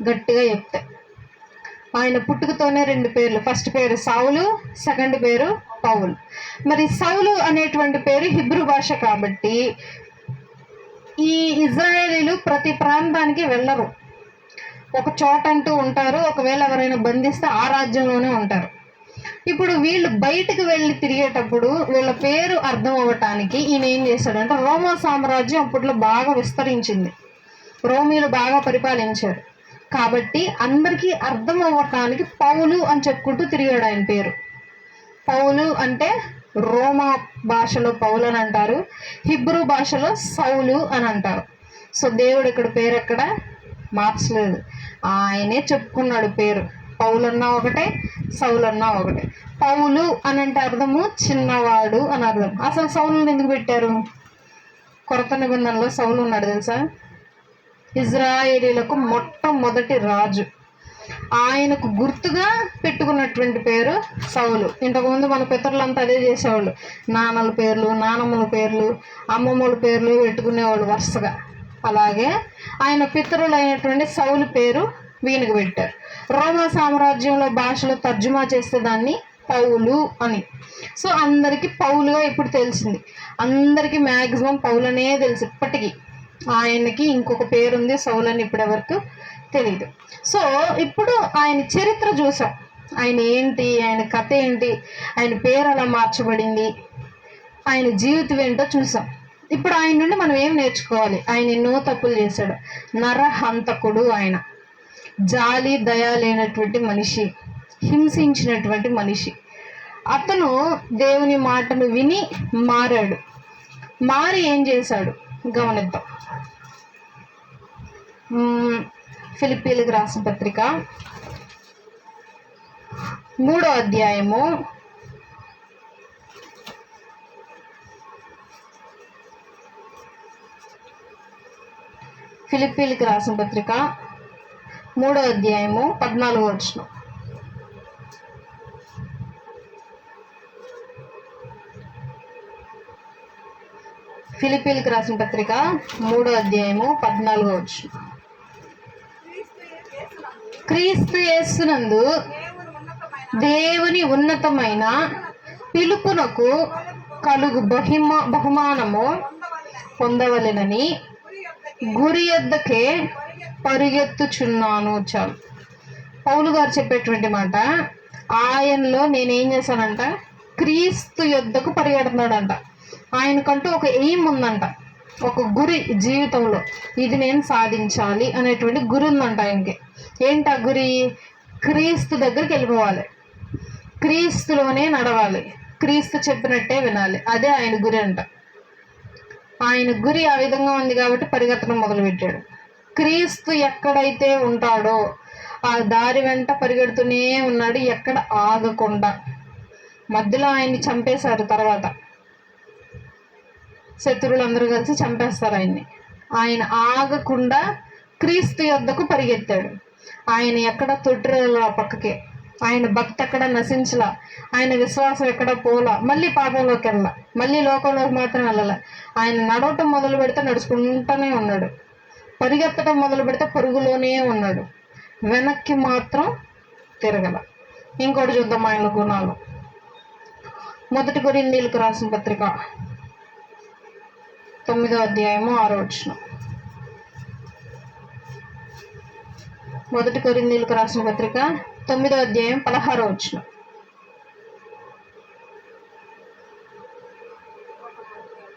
గట్టిగా చెప్తే ఆయన పుట్టుకతోనే 2 పేర్లు. ఫస్ట్ పేరు సౌలు, సెకండ్ పేరు పౌలు. మరి సౌలు అనేటువంటి పేరు హిబ్రూ భాష కాబట్టి ఈ ఇజ్రాయేలీలు ప్రతి ప్రాంతానికి వెళ్ళరు, ఒక చోట అంటూ ఉంటారు. ఒకవేళ ఎవరైనా బంధిస్తే ఆ రాజ్యంలోనే ఉంటారు. ఇప్పుడు వీళ్ళు బయటకు వెళ్ళి తిరిగేటప్పుడు వీళ్ళ పేరు అర్థం అవ్వటానికి ఈయన ఏం చేశాడంటే, రోమా సామ్రాజ్యం అప్పట్లో బాగా విస్తరించింది, రోమీలు బాగా పరిపాలించారు కాబట్టి అందరికీ అర్థం అవ్వటానికి పౌలు అని చెప్పుకుంటూ తిరిగాడు. ఆయన పేరు పౌలు అంటే రోమా భాషలో పౌలు అని అంటారు, హిబ్రూ భాషలో సౌలు అని అంటారు. సో దేవుడు ఇక్కడ పేరు ఎక్కడ మార్చలేదు, ఆయనే చెప్పుకున్నాడు పేరు. పౌలు అన్నా ఒకటే, సౌలు అన్నా ఒకటే. పౌలు అని అంటే అర్థము చిన్నవాడు అని అర్థం. అసలు సౌలుని ఎందుకు పెట్టారు? కొత్త నిబంధనలో సౌలు ఉన్నాడు తెలుసా? ఇజ్రాయేలీలకు మొట్టమొదటి రాజు. ఆయనకు గుర్తుగా పెట్టుకున్నటువంటి పేరు సౌలు. ఇంతకుముందు మన పితరులంతా అదే చేసేవాళ్ళు, నాన్నల పేర్లు, నానమ్మల పేర్లు, అమ్మమ్మల పేర్లు పెట్టుకునేవాళ్ళు వరుసగా. అలాగే ఆయన పితరులైనటువంటి సౌలు పేరు వీనికి పెట్టారు. రోమా సామ్రాజ్యంలో భాషలో తర్జుమా చేస్తే దాన్ని పౌలు అని. సో అందరికీ పౌలుగా ఇప్పుడు తెలిసింది, అందరికీ మ్యాక్సిమం పౌలనే తెలుసు ఇప్పటికీ. ఆయనకి ఇంకొక పేరుంది సౌలు అని ఇప్పటివరకు తెలీదు. సో ఇప్పుడు ఆయన చరిత్ర చూసాం, ఆయన ఏంటి, ఆయన కథ ఏంటి, ఆయన పేరు అలా మార్చబడింది, ఆయన జీవితం ఏంటో చూసాం. ఇప్పుడు ఆయన నుండి మనం ఏం నేర్చుకోవాలి? ఆయన ఎన్నో తప్పులు చేశాడు, నరహంతకుడు, ఆయన జాలి దయ లేనటువంటి మనిషి, హింసించినటువంటి మనిషి. అతను దేవుని మాటను విని మారాడు. మారి ఏం చేశాడు గమనిద్దాం. ఫిలిప్పీలకు రాసిన పత్రిక 3వ అధ్యాయము 14వ వచనం. ఫిలిప్పీలకు రాసిన పత్రిక 3వ అధ్యాయము 14వ వచనం. క్రీస్తు యేసునందు దేవుని ఉన్నతమైన పిలుపునకు కలుగు బహుమానము పొందవలెనని గురి యొద్దకే పరిగెత్తుచున్నాను. చాలు, పౌలు గారు చెప్పేటువంటి మాట. ఆయనలో నేనేం చేశానంట, క్రీస్తు యొద్దకు పరిగెడుతున్నాడంట. ఆయనకంటూ ఒక ఎయిమ్ ఉందంట, ఒక గురి జీవితంలో, ఇది నేను సాధించాలి అనేటువంటి గురి ఉందంట ఆయనకి. ఏంటి ఆ గురి? క్రీస్తు దగ్గరికి వెళ్ళిపోవాలి, క్రీస్తులోనే నడవాలి, క్రీస్తు చెప్పినట్టే వినాలి. అదే ఆయన గురి అంట. ఆయన గురి ఆ విధంగా ఉంది కాబట్టి పరిగెత్తడం మొదలుపెట్టాడు. క్రీస్తు ఎక్కడైతే ఉంటాడో ఆ దారి వెంట పరిగెడుతూనే ఉన్నాడు, ఎక్కడ ఆగకుండా. మధ్యలో ఆయన్ని చంపేశారు, తర్వాత శత్రువులందరూ కలిసి చంపేస్తారు ఆయన్ని. ఆయన ఆగకుండా క్రీస్తు యొద్దకు పరిగెత్తాడు. ఆయన ఎక్కడ తొట్టిరేలా పక్కకి, ఆయన భక్తి ఎక్కడ నశించలా, ఆయన విశ్వాసం ఎక్కడ పోలా, మళ్ళీ పాపంలోకి వెళ్ళా, మళ్ళీ లోకంలోకి మాత్రం వెళ్ళాల. ఆయన నడవటం మొదలు పెడితే నడుచుకుంటూనే ఉన్నాడు, పరిగెత్తడం మొదలు పెడితే పరుగులోనే ఉన్నాడు, వెనక్కి మాత్రం తిరగల. ఇంకోటి చూద్దాం ఆయన గుణాలు. 1 కొరింథీయులకు రాసిన పత్రిక 9వ అధ్యాయము 6వ వచనం. 1 కొరింథీయులకు రాసిన పత్రిక 9వ అధ్యాయం 16వ వచనం.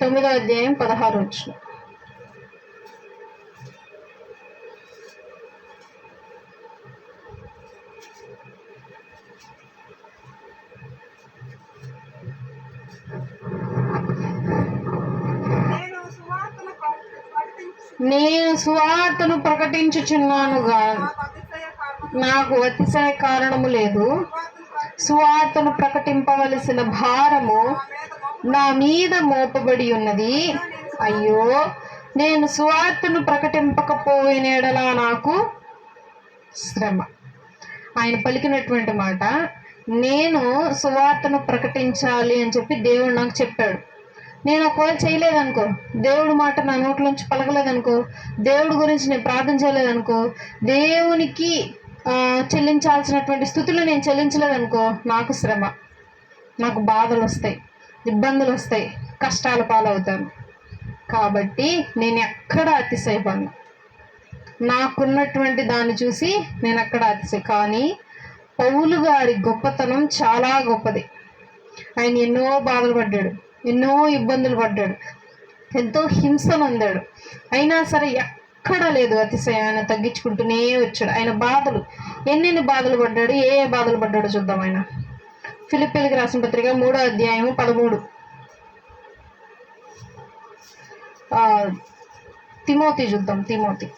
తొమ్మిదో అధ్యాయం 16వ వచనం. నేను సువార్తను ప్రకటించుచున్నానుగా నాకు అతిశయ కారణము లేదు. సువార్తను ప్రకటింపవలసిన భారము నా మీద మోపబడి ఉన్నది. అయ్యో, నేను సువార్తను ప్రకటింపకపోయిన ఎడల నాకు శ్రమ. ఆయన పలికినటువంటి మాట, నేను సువార్తను ప్రకటించాలి అని చెప్పి దేవుడు నాకు చెప్పాడు. నేను ఒకవేళ చేయలేదనుకో, దేవుడి మాట నా నోట్లోంచి పలకలేదనుకో, దేవుడి గురించి నేను ప్రార్థన చేయలేదనుకో, దేవునికి చెల్లించాల్సినటువంటి స్థుతులు నేను చెల్లించలేదనుకో, నాకు శ్రమ, నాకు బాధలు వస్తాయి, ఇబ్బందులు వస్తాయి, కష్టాల పాలవుతాను. కాబట్టి నేను ఎక్కడ అతిశయపడను. నాకున్నటువంటి దాన్ని చూసి నేను ఎక్కడ అతిశయ. కానీ పౌలు గారి గొప్పతనం చాలా గొప్పది. ఆయన ఎన్నో బాధలు పడ్డాడు, ఎన్నో ఇబ్బందులు పడ్డాడు, ఎంతో హింసలు అందాడు. అయినా సరే ఎక్కడ లేదు అతిశయం. ఆయన తగ్గించుకుంటూనే వచ్చాడు. ఆయన బాధలు, ఎన్నెన్ని బాధలు పడ్డాడు, ఏ బాధలు పడ్డాడో చూద్దాం. ఆయన ఫిలిప్పీలకు రాసిన పత్రిక 3వ అధ్యాయము 13. తిమోతి చూద్దాం. తిమోతి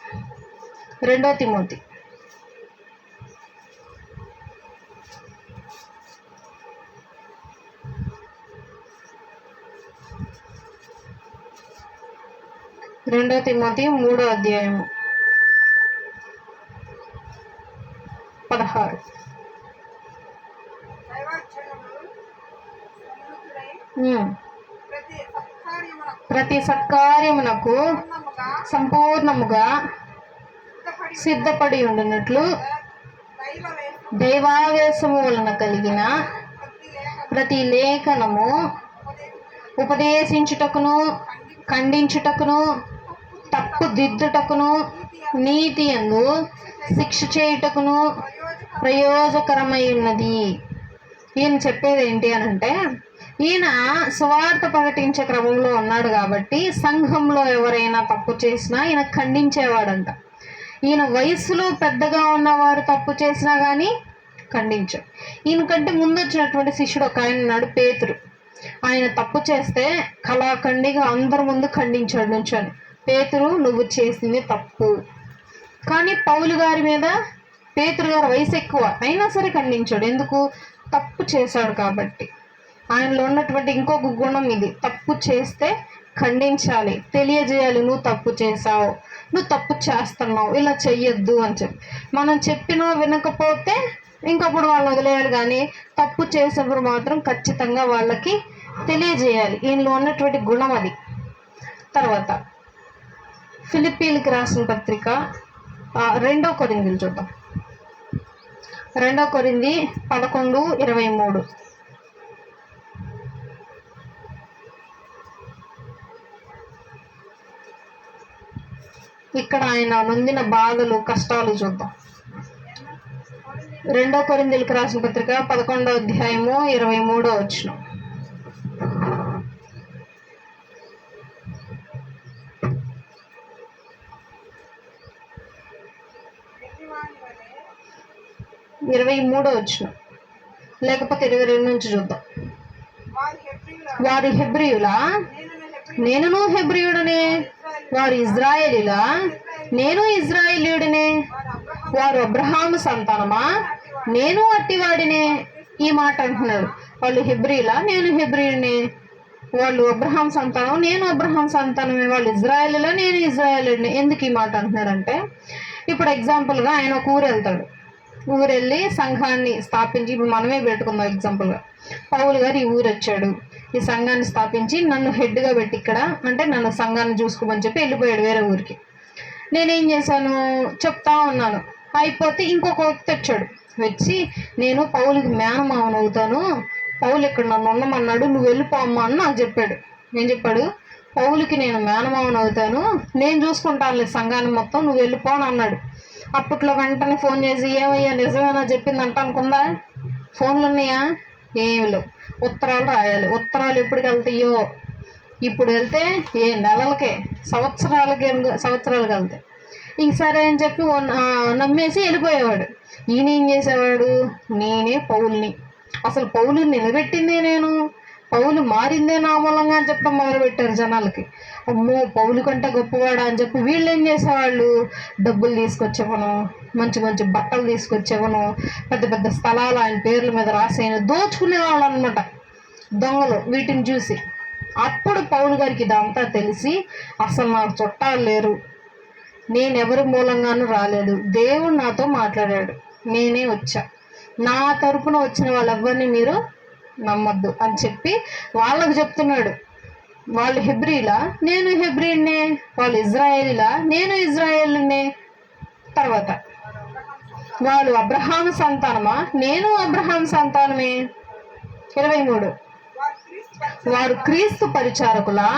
2వ తిమోతి 2వ తిమోతి 3వ అధ్యాయము 16. ప్రతి సత్కార్యమునకు సంపూర్ణముగా సిద్ధపడి ఉండినట్లు దైవావేశము వలన కలిగిన ప్రతి లేఖనము ఉపదేశించుటకును, ఖండించుటకును, తప్పు దిద్దుటకును, నీతి యందు శిక్ష చేయుటకును ప్రయోజకరమై ఉన్నది. ఈయన చెప్పేది ఏంటి అని అంటే, ఈయన సువార్త ప్రకటించే క్రమంలో ఉన్నాడు కాబట్టి సంఘంలో ఎవరైనా తప్పు చేసినా ఈయన ఖండించేవాడంట. ఈయన వయసులో పెద్దగా ఉన్నవారు తప్పు చేసినా కానీ ఖండించాడు. ఈయనకంటే ముందు వచ్చినటువంటి శిష్యుడు ఒక ఆయన ఉన్నాడు, పేతురు. ఆయన తప్పు చేస్తే కళాఖండిగా అందరి ముందు ఖండించాడు నుంచొని, పేతురు నువ్వు చేసింది తప్పు. కానీ పౌలు గారి మీద పేతురు గారి వయసు ఎక్కువ, అయినా సరే ఖండించాడు. ఎందుకు? తప్పు చేశాడు కాబట్టి. ఆయనలో ఉన్నటువంటి ఇంకొక గుణం ఇది, తప్పు చేస్తే ఖండించాలి, తెలియజేయాలి, నువ్వు తప్పు చేసావు, నువ్వు తప్పు చేస్తున్నావు, ఇలా చెయ్యొద్దు అని చెప్పి. మనం చెప్పినా వినకపోతే ఇంకప్పుడు వాళ్ళని వదిలేయాలి, కానీ తప్పు చేసినప్పుడు మాత్రం ఖచ్చితంగా వాళ్ళకి తెలియజేయాలి. ఈయనలో ఉన్నటువంటి గుణం అది. తర్వాత ఫిలిప్పీలకు రాసిన పత్రిక 2వ కొరింథీలు చూద్దాం. 2వ కొరింథీ 11:23. ఇక్కడ ఆయన నొందిన బాధలు, కష్టాలు చూద్దాం. 2వ కొరింథీయులకు రాసిన పత్రిక 11వ అధ్యాయము 23వ వచనం. 23వ వచనం, లేకపోతే 22 నుంచి చూద్దాం. వారు హెబ్రీయులా, నేనును హెబ్రీయుడనే. వారు ఇజ్రాయేలీలా, నేను ఇజ్రాయేలీయుడనే. వారు అబ్రహాము సంతానమా, నేను అట్టివాడినే. ఈ మాట అంటున్నాడు. వాళ్ళు హెబ్రీలా, నేను హెబ్రీయుడినే. వాళ్ళు అబ్రహాం సంతానం, నేను అబ్రహాం సంతానమే. వాళ్ళు ఇజ్రాయేలీలా, నేను ఇజ్రాయేలీయుడిని. ఎందుకు ఈ మాట అంటున్నాడంటే, ఇప్పుడు ఎగ్జాంపుల్గా ఆయన ఒక ఊరు వెళ్తాడు. ఊరెళ్ళి సంఘాన్ని స్థాపించి, ఇప్పుడు మనమే పెట్టుకుందాం ఎగ్జాంపుల్గా, పౌలు గారు ఈ ఊరు వచ్చాడు, ఈ సంఘాన్ని స్థాపించి నన్ను హెడ్గా పెట్టి ఇక్కడ అంటే నన్ను సంఘాన్ని చూసుకోమని చెప్పి వెళ్ళిపోయాడు వేరే ఊరికి. నేనేం చేశాను చెప్తా ఉన్నాను. అయిపోతే ఇంకొక వ్యక్తి వచ్చాడు. వచ్చి నేను పౌలుకి మేనమామను అవుతాను, పౌలు ఇక్కడ నన్ను ఉండమన్నాడు, నువ్వు వెళ్ళిపోమ్మా అని నాకు చెప్పాడు. ఏం చెప్పాడు? పౌలుకి నేను మేనమామను అవుతాను, నేను చూసుకుంటానులే సంఘాన్ని మొత్తం, నువ్వు వెళ్ళిపోను అన్నాడు. అప్పట్లో వెంటనే ఫోన్ చేసి ఏమయ్యా నిజమేనా చెప్పింది అంటానుకుందా? ఫోన్లు ఉన్నాయా? ఏమి లేవు. ఉత్తరాలు రాయాలి. ఉత్తరాలు ఎప్పటికి వెళ్తాయో, ఇప్పుడు వెళ్తే ఏ నెలలకే, సంవత్సరాలకు వెళ్తాయి. ఇంక సరే అని చెప్పి నమ్మేసి వెళ్ళిపోయేవాడు. ఈయన ఏం చేసేవాడు? నేనే పౌల్ని, అసలు పౌలుని నిలబెట్టిందే నేను, పౌలు మారిందే నా మూలంగా అని చెప్పడం మొదలుపెట్టారు జనాలకి. అమ్మో పౌలు కంటే గొప్పవాడా అని చెప్పి వీళ్ళు ఏం చేసేవాళ్ళు? డబ్బులు తీసుకొచ్చేవను, మంచి మంచి బట్టలు తీసుకొచ్చేవను, పెద్ద పెద్ద స్థలాలు ఆయన పేర్ల మీద రాసేయను, దోచుకునేవాళ్ళు అనమాట దొంగలు. వీటిని చూసి అప్పుడు పౌలు గారికి ఇదంతా తెలిసి, అసలు నాకు చుట్టాలు లేరు, నేనెవరి మూలంగానూ రాలేదు, దేవుడు నాతో మాట్లాడాడు, నేనే వచ్చా, నా తరపున వచ్చిన వాళ్ళెవ్వరిని మీరు నమ్మద్దు అని చెప్పి వాళ్ళకు చెప్తున్నాడు. వాళ్ళు హెబ్రీలా, నేను హెబ్రీనే. వాళ్ళు ఇజ్రాయేలీలా, నేను ఇజ్రాయేలునే. తర్వాత వాళ్ళు అబ్రహాము సంతానమా, నేను అబ్రహాం సంతానమే. 23 వారు క్రీస్తు పరిచారకులా,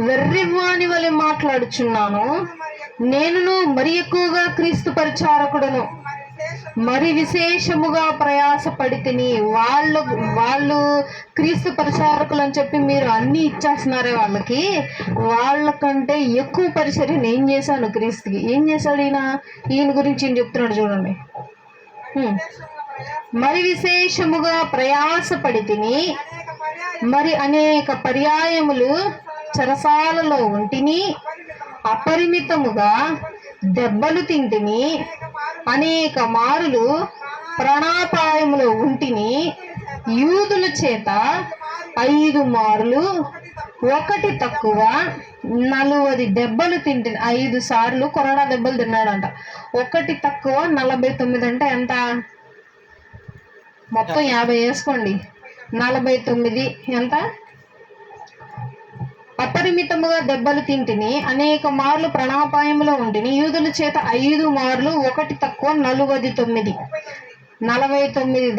వెర్రివాని వలె మాట్లాడుచున్నాను, నేనును మరి ఎక్కువగా క్రీస్తు పరిచారకుడును, మరి విశేషముగా ప్రయాసపడి తిని. వాళ్ళు క్రీస్తు పరిచారకులు అని చెప్పి మీరు అన్నీ ఇచ్చేస్తున్నారే వాళ్ళకి, వాళ్ళకంటే ఎక్కువ పరిచర్యను ఏం చేశాను క్రీస్తుకి. ఏం చేశాడు ఈయన గురించి ఈయన చెప్తున్నాడు చూడండి. మరి విశేషముగా ప్రయాసపడి తిని, మరి అనేక పర్యాయములు చెరసాలలో ఉంటిని, అపరిమితముగా దెబ్బలు తింటిని, అనేక మారులు ప్రాణాపాయములో ఉంటిని, యూదుల చేత 5 మారులు ఒకటి తక్కువ 40 దెబ్బలు తింటిని. 5 సార్లు కొరడా దెబ్బలు తిన్నాడంట. ఒకటి తక్కువ 49 అంటే ఎంత? మొత్తం 50 వేసుకోండి. 49 ఎంత? అపరిమితముగా దెబ్బలు తింటిని, అనేక మార్లు ప్రాణాపాయములో ఉంటిని, యూదుల చేత 5 మార్లు ఒకటి తక్కువ 49. 49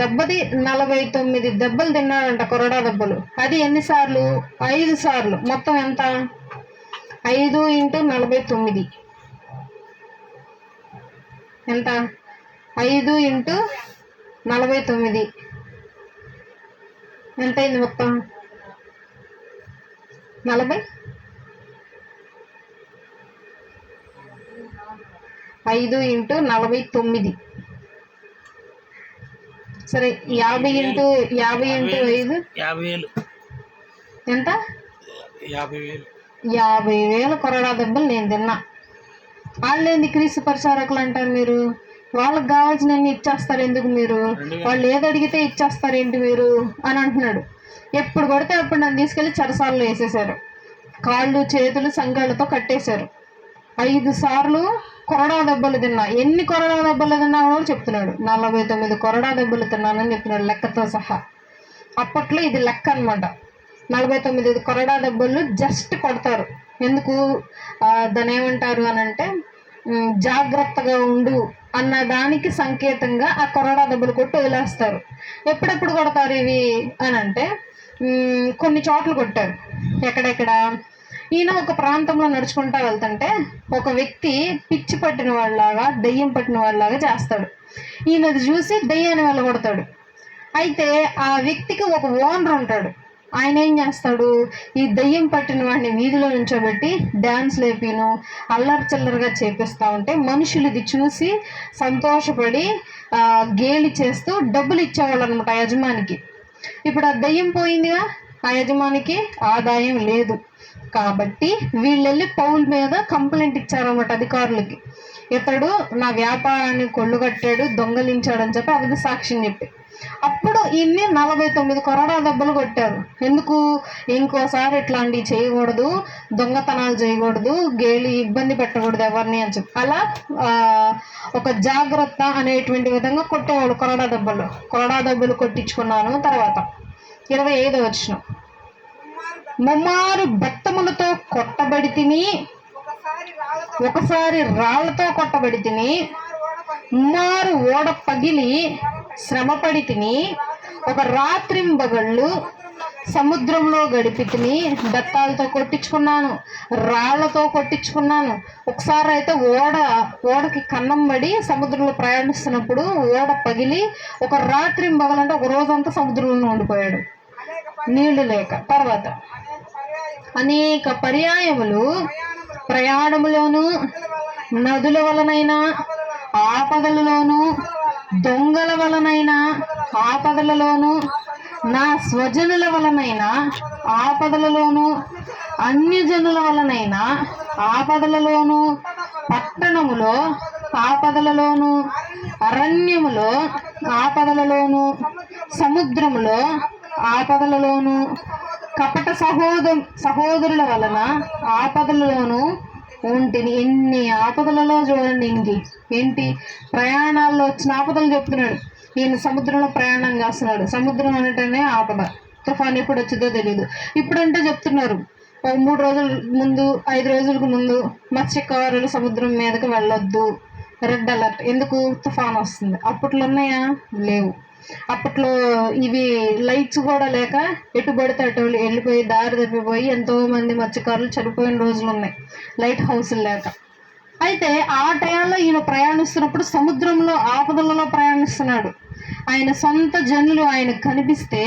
దెబ్బలు తిన్నాడంట, కొరడా దెబ్బలు. అది ఎన్నిసార్లు? 5 సార్లు. మొత్తం ఎంత? 5 × 49 ఎంత? 5 × 49 ఎంతైంది మొత్తం? 40. 5 × 49 సరే. 50 × 5 50,000 ఎంత? 50,000. 50,000 కొరడా దెబ్బలు నేను తిన్నా. వాళ్ళేంది క్రీస్తు పరిచారకులు అంటారు మీరు? వాళ్ళకి కావాల్సినన్ని ఇచ్చేస్తారు ఎందుకు మీరు? వాళ్ళు ఏది అడిగితే ఇచ్చేస్తారేంటి మీరు అని అంటున్నాడు. ఎప్పుడు పడితే అప్పుడు నన్ను తీసుకెళ్ళి చెరసాలలో వేసేసారు, కాళ్ళు చేతులు సంఘాలతో కట్టేశారు. 5 సార్లు కొరడా దెబ్బలు తిన్నా. ఎన్ని కొరడా దెబ్బలు తిన్నావు కూడా చెప్తున్నాడు. 49 కొరడా దెబ్బలు తిన్నానని చెప్తున్నాడు, లెక్కతో సహా. అప్పట్లో ఇది లెక్క అనమాట. 49 కొరడా దెబ్బలు జస్ట్ కొడతారు. ఎందుకు దాన్ని ఏమంటారు అని అంటే, జాగ్రత్తగా ఉండు అన్న దానికి సంకేతంగా ఆ కొరడా దెబ్బలు కొట్టి వదిలేస్తారు. ఎప్పుడెప్పుడు కొడతారు ఇవి అని అంటే, కొన్ని చోట్ల కొట్టారు. ఎక్కడెక్కడ? ఈయన ఒక ప్రాంతంలో నడుచుకుంటా వెళ్తుంటే ఒక వ్యక్తి పిచ్చి పట్టిన వాళ్ళలాగా, దెయ్యం పట్టిన వాళ్ళలాగా చేస్తాడు. ఈయనది చూసి దెయ్యాన్ని వెళ్ళగొడతాడు. అయితే ఆ వ్యక్తికి ఒక ఓనర్ ఉంటాడు. ఆయన ఏం చేస్తాడు, ఈ దయ్యం పట్టిన వాడిని వీధిలో నుంచోబెట్టి డ్యాన్స్ లేపిను అల్లరి చిల్లరగా చేపిస్తూ ఉంటే మనుషులు ఇది చూసి సంతోషపడి గేలి చేస్తూ డబ్బులు ఇచ్చేవాళ్ళు అనమాట ఆ యజమానికి. ఇప్పుడు ఆ దయ్యం పోయిందిగా, ఆ యజమానికి ఆదాయం లేదు. కాబట్టి వీళ్ళు వెళ్ళి పౌలు మీద కంప్లైంట్ ఇచ్చారన్నమాట అధికారులకి. ఇతడు నా వ్యాపారాన్ని కొల్లుగట్టాడు, దొంగలించాడని చెప్పి అబద్ధ సాక్ష్యం చెప్పి. అప్పుడు ఈయన్ని 49 కొరడా దెబ్బలు కొట్టారు. ఎందుకు, ఇంకోసారి ఇట్లాంటివి చేయకూడదు, దొంగతనాలు చేయకూడదు, గేలి ఇబ్బంది పెట్టకూడదు ఎవరిని అని చెప్పి అలా ఒక జాగ్రత్త అనేటువంటి విధంగా కొట్టేవాడు కొరడా దెబ్బలు కొట్టించుకున్నాను. తర్వాత 25వ వచనం, ముమ్మారు బెత్తములతో కొట్టబడి తిని, ఒకసారి రాళ్లతో కొట్టబడి తిని, ముమ్మారు ఓడ పగిలి శ్రమపడి తిని, ఒక రాత్రింబగళ్ళు సముద్రంలో గడిపి తిని, బెత్తాలతో కొట్టించుకున్నాను, రాళ్లతో కొట్టించుకున్నాను. ఒకసారి అయితే ఓడకి కన్నం పడి సముద్రంలో ప్రయాణిస్తున్నప్పుడు ఓడ పగిలి ఒక రాత్రింబగలంటే ఒక రోజంతా సముద్రంలో ఉండిపోయాడు నీళ్లు లేక. తర్వాత అనేక పర్యాయములు ప్రయాణములోను, నదుల వలనైనా ఆపదలలోను, దొంగల వలనైనా ఆపదలలోను, నా స్వజనుల వలనైనా ఆపదలలోను, అన్యజనుల వలనైనా ఆపదలలోను, పట్టణములో ఆపదలలోను, అరణ్యములో ఆపదలలోను, సముద్రములో ఆపదలలోను, కపట సహోదరుల వలన ఆపదలలోను ఉంటిని. ఎన్ని ఆపదలలో చూడండి. ఏంటి ప్రయాణాల్లో వచ్చిన ఆపదలు చెప్తున్నాడు. ఈయన సముద్రంలో ప్రయాణం చేస్తున్నాడు. సముద్రం అనేటనే ఆపద. తుఫాన్ ఎప్పుడు వచ్చిందో తెలియదు. ఇప్పుడంటే చెప్తున్నారు 3 రోజుల ముందు 5 రోజులకు ముందు మత్స్యకారులు సముద్రం మీదకి వెళ్ళొద్దు, రెడ్ అలర్ట్. ఎందుకు, తుఫాన్ వస్తుంది. అప్పట్లో ఉన్నాయా, లేవు. అప్పట్లో ఇవి లైట్స్ కూడా లేక ఎటు పడితే అటు వెళ్ళిపోయి దారి తప్పిపోయి ఎంతో మంది మత్స్యకారులు చనిపోయిన రోజులు ఉన్నాయి, లైట్ హౌస్లు లేక. అయితే ఆ టైంలో ఈయన ప్రయాణిస్తున్నప్పుడు సముద్రంలో ఆపదలలో ప్రయాణిస్తున్నాడు. ఆయన సొంత జనులు ఆయనకు కనిపిస్తే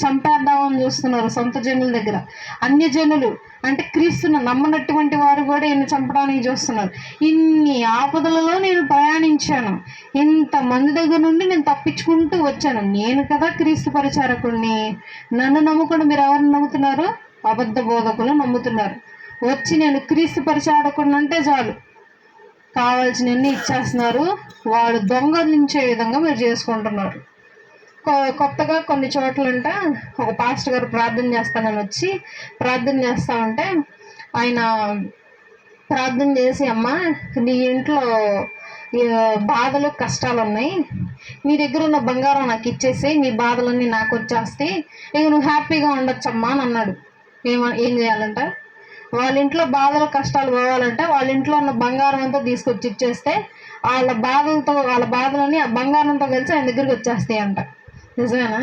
చంపేద్దామని చూస్తున్నారు. సొంత జనుల దగ్గర అన్యజనులు అంటే క్రీస్తును నమ్మనటువంటి వారు కూడా ఈయన చంపడానికి చూస్తున్నారు. ఇన్ని ఆపదలలో నేను ప్రయాణించాను, ఇంతమంది దగ్గర నుండి నేను తప్పించుకుంటూ వచ్చాను. నేను కదా క్రీస్తు పరిచారకుడిని. నన్ను నమ్ముకుని మీరు ఎవరిని నమ్ముతున్నారు? అబద్ధ బోధకులు నమ్ముతున్నారు. వచ్చి నేను క్రీస్తు పరిచారకుడిని అంటే చాలు, కావాల్సినవన్నీ ఇచ్చేస్తున్నారు. వాడు దొంగలించే విధంగా మీరు చేసుకుంటున్నారు. కొత్తగా కొన్ని చోట్లంట ఒక పాస్టర్ గారు ప్రార్థన చేస్తానని వచ్చి ప్రార్థన చేస్తా ఉంటే ఆయన ప్రార్థన చేసి, అమ్మ నీ ఇంట్లో బాధలు కష్టాలు ఉన్నాయి, నీ దగ్గర ఉన్న బంగారం నాకు ఇచ్చేసి నీ బాధలన్నీ నాకు వచ్చేస్తే ఇక నువ్వు హ్యాపీగా ఉండొచ్చమ్మా అని అన్నాడు. ఏం చేయాలంట, వాళ్ళ ఇంట్లో బాధలు కష్టాలు పోవాలంటే వాళ్ళ ఇంట్లో ఉన్న బంగారం అంతా తీసుకొచ్చి ఇచ్చేస్తే వాళ్ళ బాధలన్నీ ఆ బంగారంతో కలిసి ఆయన దగ్గరికి వచ్చేస్తాయి అంట. నిజమేనా?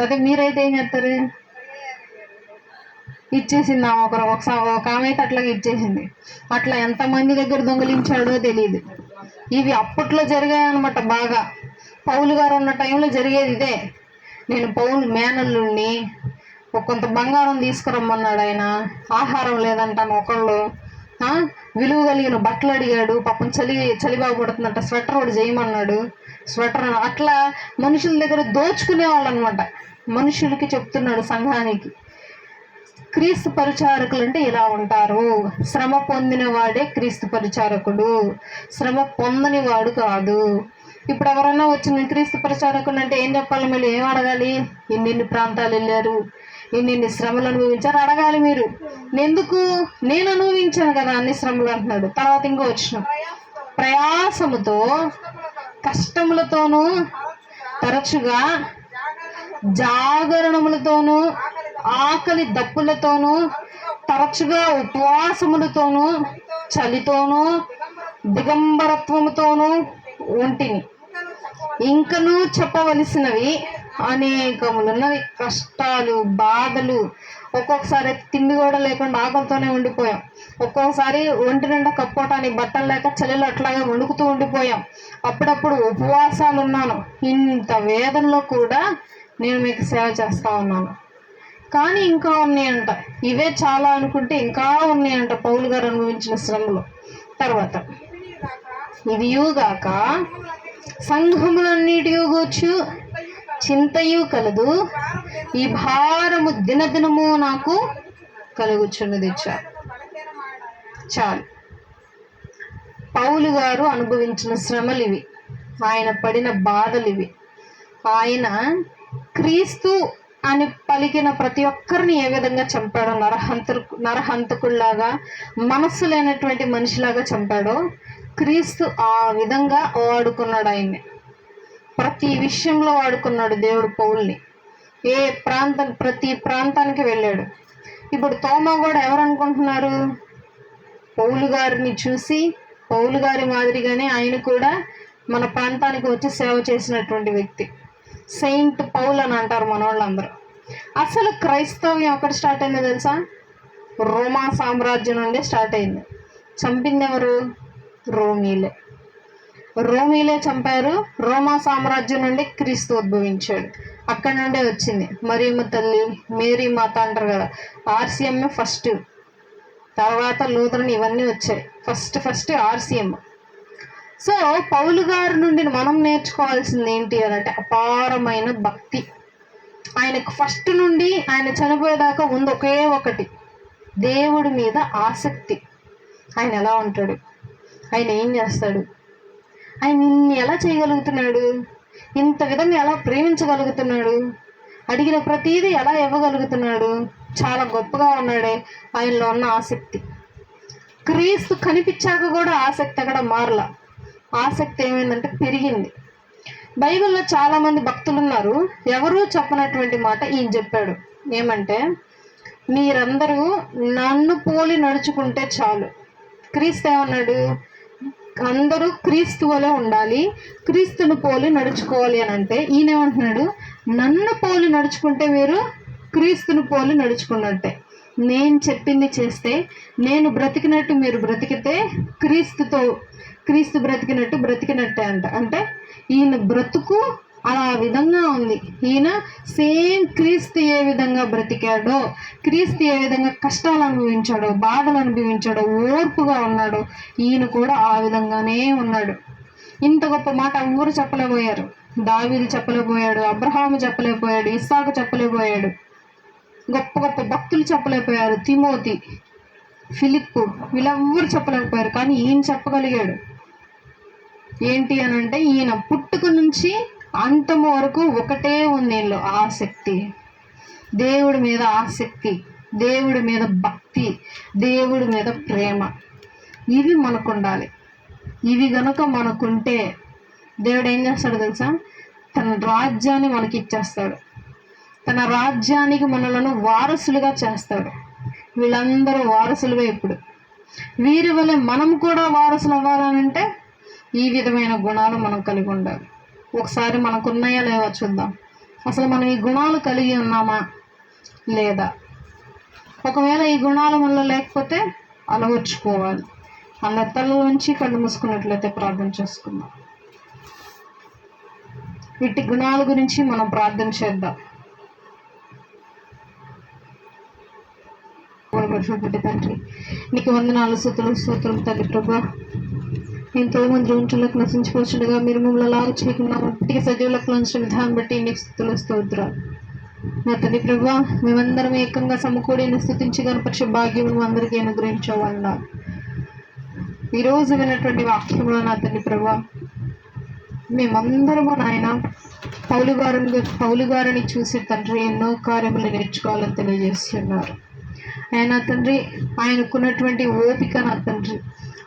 అదే మీరైతే ఏం చేస్తారు? ఇచ్చేసింది ఒక ఆమె అయితే అట్లాగే ఇచ్చేసింది. అట్లా ఎంతమంది దగ్గర దొంగలించాడో తెలియదు. ఇవి అప్పట్లో జరిగాయన్నమాట బాగా. పౌలు గారు ఉన్న టైంలో జరిగేది ఇదే. నేను పౌలు మేనల్లుని కొంత బంగారం తీసుకురమ్మన్నాడు ఆయన. ఆహారం లేదంటాను. ఒకళ్ళు విలువ కలిగిన బట్టలు అడిగాడు. పాపం చలి బాగా పడుతుందంట, స్వెటర్ ఒకటి చేయమన్నాడు. స్వెటర్ అట్లా మనుషుల దగ్గర దోచుకునేవాళ్ళు అనమాట. మనుషులకి చెప్తున్నాడు, సంఘానికి. క్రీస్తు పరిచారకులు అంటే ఇలా ఉంటారు. శ్రమ పొందిన వాడే క్రీస్తు పరిచారకుడు, శ్రమ పొందని వాడు కాదు. ఇప్పుడు ఎవరైనా వచ్చి క్రీస్తు పరిచారకులు అంటే ఏం చెప్పాలి? మళ్ళీ ఏం అడగాలి? ఎన్ని ప్రాంతాలు వెళ్ళారు, ఎన్ని శ్రమలు అనుభవించారు అడగాలి మీరు. ఎందుకు? నేను అనుభవించాను కదా అన్ని శ్రమలు అంటున్నాడు. తర్వాత ఇంకో వచ్చిన ప్రయాసముతో కష్టములతోనూ తరచుగా జాగరణములతోనూ ఆకలి దప్పులతోనూ తరచుగా ఉపవాసములతోనూ చలితోనూ దిగంబరత్వముతోనూ ఉంటిని. ఇంకనూ చెప్పవలసినవి అనేకములున్నవి. కష్టాలు, బాధలు. ఒక్కొక్కసారి తిండి కూడా లేకుండా ఆకలితోనే ఉండిపోయాం. ఒక్కొక్కసారి ఒంటి నిండా కప్పుకోవటానికి బట్టలు లేక చలిలో అట్లాగే వణుకుతూ ఉండిపోయాం. అప్పుడప్పుడు ఉపవాసాలు ఉన్నాను. ఇంత వేదనలో కూడా నేను మీకు సేవ చేస్తా ఉన్నాను. కానీ ఇంకా ఉన్నాయంట, ఇవే చాలా అనుకుంటే ఇంకా ఉన్నాయంట పౌలు గారు అనుభవించిన శ్రమలు. తర్వాత ఇవియుగాక సంఘములన్నిటి గూర్చు చింతయు కలదు, ఈ భారము దినదినము నాకు కలుగుచున్నది. చాలు. పౌలు గారు అనుభవించిన శ్రమలు ఇవి, ఆయన పడిన బాధలు ఇవి. ఆయన క్రీస్తు అని పలికిన ప్రతి ఒక్కరిని ఏ విధంగా చంపాడో, నరహంతకుల్లాగా, మనస్సు లేనటువంటి మనిషిలాగా చంపాడో క్రీస్తు ఆ విధంగా వాడుకున్నాడు. ఆయన్ని ప్రతి విషయంలో వాడుకున్నాడు దేవుడు పౌల్ని. ప్రతి ప్రాంతానికి వెళ్ళాడు. ఇప్పుడు తోమా కూడా ఎవరు అనుకుంటున్నారు? పౌలు గారిని చూసి పౌలు గారి మాదిరిగానే ఆయన కూడా మన ప్రాంతానికి వచ్చి సేవ చేసినటువంటి వ్యక్తి. సెయింట్ పౌల్ అని అంటారు మన వాళ్ళందరూ. అసలు క్రైస్తవ్యం ఎక్కడ స్టార్ట్ అయిందో తెలుసా? రోమా సామ్రాజ్యం నుండి స్టార్ట్ అయింది. చంపింది ఎవరు? రోమీలే చంపారు. రోమా సామ్రాజ్యం నుండి క్రీస్తు ఉద్భవించాడు. అక్కడ నుండే వచ్చింది మరియమ్మ తల్లి, మేరీ మాత అంటారు కదా. RCM ఫస్ట్, తర్వాత లూథరన్, ఇవన్నీ వచ్చాయి. First RCM. సో పౌలు గారి నుండి మనం నేర్చుకోవాల్సింది ఏంటి అని అంటే అపారమైన భక్తి. ఆయనకు ఫస్ట్ నుండి ఆయన చనిపోయేదాకా ఉంది ఒకే ఒకటి, దేవుడి మీద ఆసక్తి. ఆయన ఎలా ఉంటాడు, ఆయన ఏం చేస్తాడు, ఆయన ఇన్ని ఎలా చేయగలుగుతున్నాడు, ఇంత విధంగా ఎలా ప్రేమించగలుగుతున్నాడు, అడిగిన ప్రతీది ఎలా ఇవ్వగలుగుతున్నాడు, చాలా గొప్పగా ఉన్నాడే. ఆయనలో ఉన్న ఆసక్తి. క్రీస్తు కనిపించాక కూడా ఆసక్తి అక్కడ మారల. ఆసక్తి ఏమైందంటే పెరిగింది. బైబిల్లో చాలామంది భక్తులు ఉన్నారు, ఎవరూ చెప్పనటువంటి మాట ఈయన చెప్పాడు. ఏమంటే, మీరందరూ నన్ను పోలి నడుచుకుంటే చాలు. క్రీస్తు ఏమన్నాడు? అందరూ క్రీస్తు వలె ఉండాలి, క్రీస్తును పోలి నడుచుకోవాలి అని అంటే ఈయన ఏమంటున్నాడు? నన్ను పోలి నడుచుకుంటే మీరు క్రీస్తును పోలి నడుచుకున్నట్టే. నేను చెప్పింది చేస్తే, నేను బ్రతికినట్టు మీరు బ్రతికితే క్రీస్తు బ్రతికినట్టే అంట. అంటే ఈయన బ్రతుకు ఆ విధంగా ఉంది. ఈయన సేమ్ క్రీస్తు ఏ విధంగా బ్రతికాడో, క్రీస్తు ఏ విధంగా కష్టాలు అనుభవించాడో, బాధలు అనుభవించాడో, ఓర్పుగా ఉన్నాడో, ఈయన కూడా ఆ విధంగానే ఉన్నాడు. ఇంత గొప్ప మాట ఎవరు చెప్పలేకపోయారు. దావీదు చెప్పలేకపోయాడు, అబ్రహాము చెప్పలేకపోయాడు, ఇస్సాకు చెప్పలేకపోయాడు, గొప్ప గొప్ప భక్తులు చెప్పలేకపోయారు, తిమోతి, ఫిలిప్పు, వీళ్ళెవ్వరు చెప్పలేకపోయారు. కానీ ఈయన చెప్పగలిగాడు. ఏంటి అని అంటే ఈయన పుట్టుక నుంచి అంతము వరకు ఒకటే ఉంది ఈయనలో ఆసక్తి, దేవుడి మీద ఆసక్తి, దేవుడి మీద భక్తి, దేవుడి మీద ప్రేమ. ఇవి మనకు ఉండాలి. ఇవి గనుక మనకుంటే దేవుడు ఏం చేస్తాడు తెలుసా? తన రాజ్యాన్ని మనకి ఇచ్చేస్తాడు. తన రాజ్యానికి మనలను వారసులుగా చేస్తాడు. వీళ్ళందరూ వారసులుగా ఇప్పుడు. వీరి వల్ల మనం కూడా వారసులు అవ్వాలనంటే ఈ విధమైన గుణాలు మనం కలిగి ఉండాలి. ఒకసారి మనకున్నాయా లేవా చూద్దాం. అసలు మనం ఈ గుణాలు కలిగి ఉన్నామా లేదా? ఒకవేళ ఈ గుణాలు మనలో లేకపోతే అలవర్చుకోవాలి. అందరి తల నుంచి కళ్ళు మూసుకున్నట్లయితే ప్రార్థన చేసుకుందాం. వీటి గుణాల గురించి మనం ప్రార్థన చేద్దాం. తండ్రి, నీకు వందనాలు, స్తోత్రం తండ్రి. ప్రభా, ఎంతో మంది రోజులకు నశించిపోతుండగా మీరు మమ్మల్ని లాగు చేయకుండా మట్టికి సజీవులకు ఉంచిన విధానం బట్టి నీకు స్తోత్రాలు నా తండ్రి. ప్రభా, మేమందరం ఏకంగా సమకూడి స్తుతించి కనపరిచే భాగ్యం అందరికీ అనుగ్రహించవాలన్నారు. ఈరోజు విన్నటువంటి వాక్యంలో నా తండ్రి ప్రభా, మేమందరము నాయన పౌలు గారిని చూసి తండ్రి ఎన్నో కార్యములు నేర్చుకోవాలని తెలియజేస్తున్నారు. ఆయన తండ్రి, ఆయనకున్నటువంటి ఓపిక నా తండ్రి,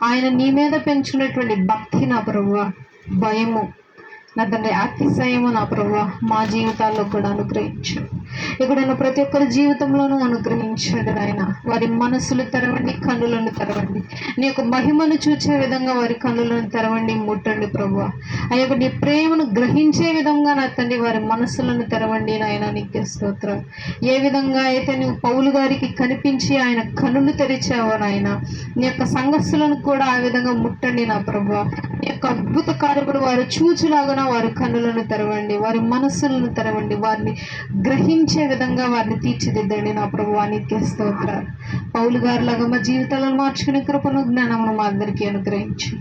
ఆయన నీ మీద పెంచుకున్నటువంటి భక్తి నా ప్రభువా, భయము నా తండ్రి, అతిశయము నా ప్రభువా మా జీవితాల్లో కూడా అనుగ్రహించు. ఇక్కడ ప్రతి ఒక్కరి జీవితంలోనూ అనుగ్రహించండి నాయన. వారి మనసులు తెరవండి, కన్నులను తెరవండి. నీ యొక్క మహిమను చూసే విధంగా వారి కన్నులను తెరవండి, ముట్టండి ప్రభువా. ఆ యొక్క నీ ప్రేమను గ్రహించే విధంగా నా తండ్రి వారి మనసులను తెరవండి నాయన. నీకే స్తోత్రం. ఏ విధంగా అయితే నువ్వు పౌలు గారికి కనిపించి ఆయన కన్నులు తెరిచావో నాయన, నీ యొక్క సంఘస్థులను కూడా ఆ విధంగా ముట్టండి నా ప్రభువా. నీ యొక్క యొక్క అద్భుత కార్యములు వారు చూచులాగా వారి కన్నులను తెరవండి, వారి మనస్సులను తెరవండి, వారిని గ్రహించే విధంగా వారిని తీర్చిదిద్దండి నా ప్రభువా. నీకే స్తోత్రాలు. పౌలు గారు లాగా మా జీవితాలను మార్చుకునే కృపను జ్ఞానమును మా అందరికీ అనుగ్రహించి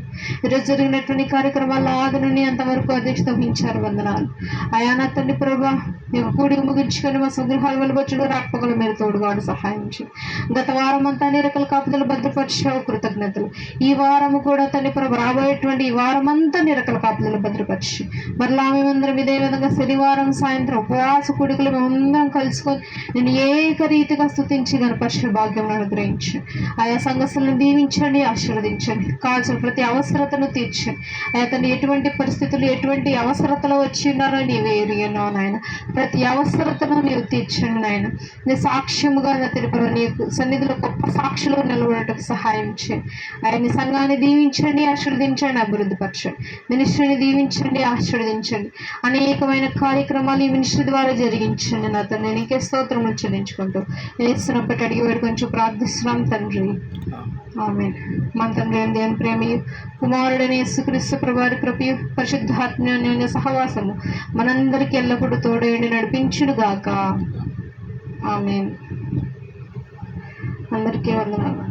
ఈరోజు జరిగినటువంటి కార్యక్రమాల్లో ఆది నుండి అంతవరకు అధ్యక్షత వహించారు. వందనాలు అయా నా తండ్రి ప్రభా. మేము కూడి ముగించుకొని మా స్వగృహాల వెలువచ్చుడు రాకపోకలు మీరు తోడుగాడు సహాయం చేయండి. గత వారం అంతా అన్ని రకాల కాపుదలు భద్రపరిచావు, కృతజ్ఞతలు. ఈ వారము కూడా తండ్రి ప్రభు రాబోయేటువంటి ఈ వారం అంతా అన్ని రకాల కాపుదలు భద్రపరిచి మరలా మేమందరం ఇదే విధంగా శనివారం సాయంత్రం ఉపవాస కూడికలు మేమందరం కలుసుకొని నేను ఏకరీతిగా స్తుతించి గణపరిచే భాగ్యం అనుగ్రహించి ఆయా సంఘస్థలను దీవించండి, ఆశీర్వదించండి. కాల్సిన ప్రతి అవసరతను తీర్చండి. ఆయా తను ఎటువంటి పరిస్థితులు ఎటువంటి అవసరతలో వచ్చి ఉన్నారో నీవే ఎరిగినావు నాయన. ప్రతి అవసరతను నీవు తీర్చండి నాయన. నీ సాక్ష్యముగా నా తెలుపు నీకు సన్నిధిలో గొప్ప సాక్షులు నిలబడటకు సహాయం చేయండి. ఆయన సంఘాన్ని దీవించండి, ఆశీర్వదించండి, అభివృద్ధిపరచండి. మినిస్ట్రీని దీవించండి, ఆశీర్వదించండి. అనేకమైన కార్యక్రమాలు ఈ మినిస్ట్రీ ద్వారా జరిగించండి. నా తండ్రి నీకే స్తోత్రములు చెల్లించుకుంటూ ఏస్తున్నప్పటి అడిగి వేడు కొంచెం ప్రార్థిస్తున్నాం తండ్రి. ఆమేన్. మన తండ్రి దేవుని ప్రేమయు కుమారుడైన యేసుక్రీస్తు ప్రభువారి కృపయు పరిశుద్ధాత్మ సహవాసము మనందరికీ ఎల్లప్పుడూ తోడేండి నడిపించును గాక. ఆమేన్. అందరికీ వందనాలు.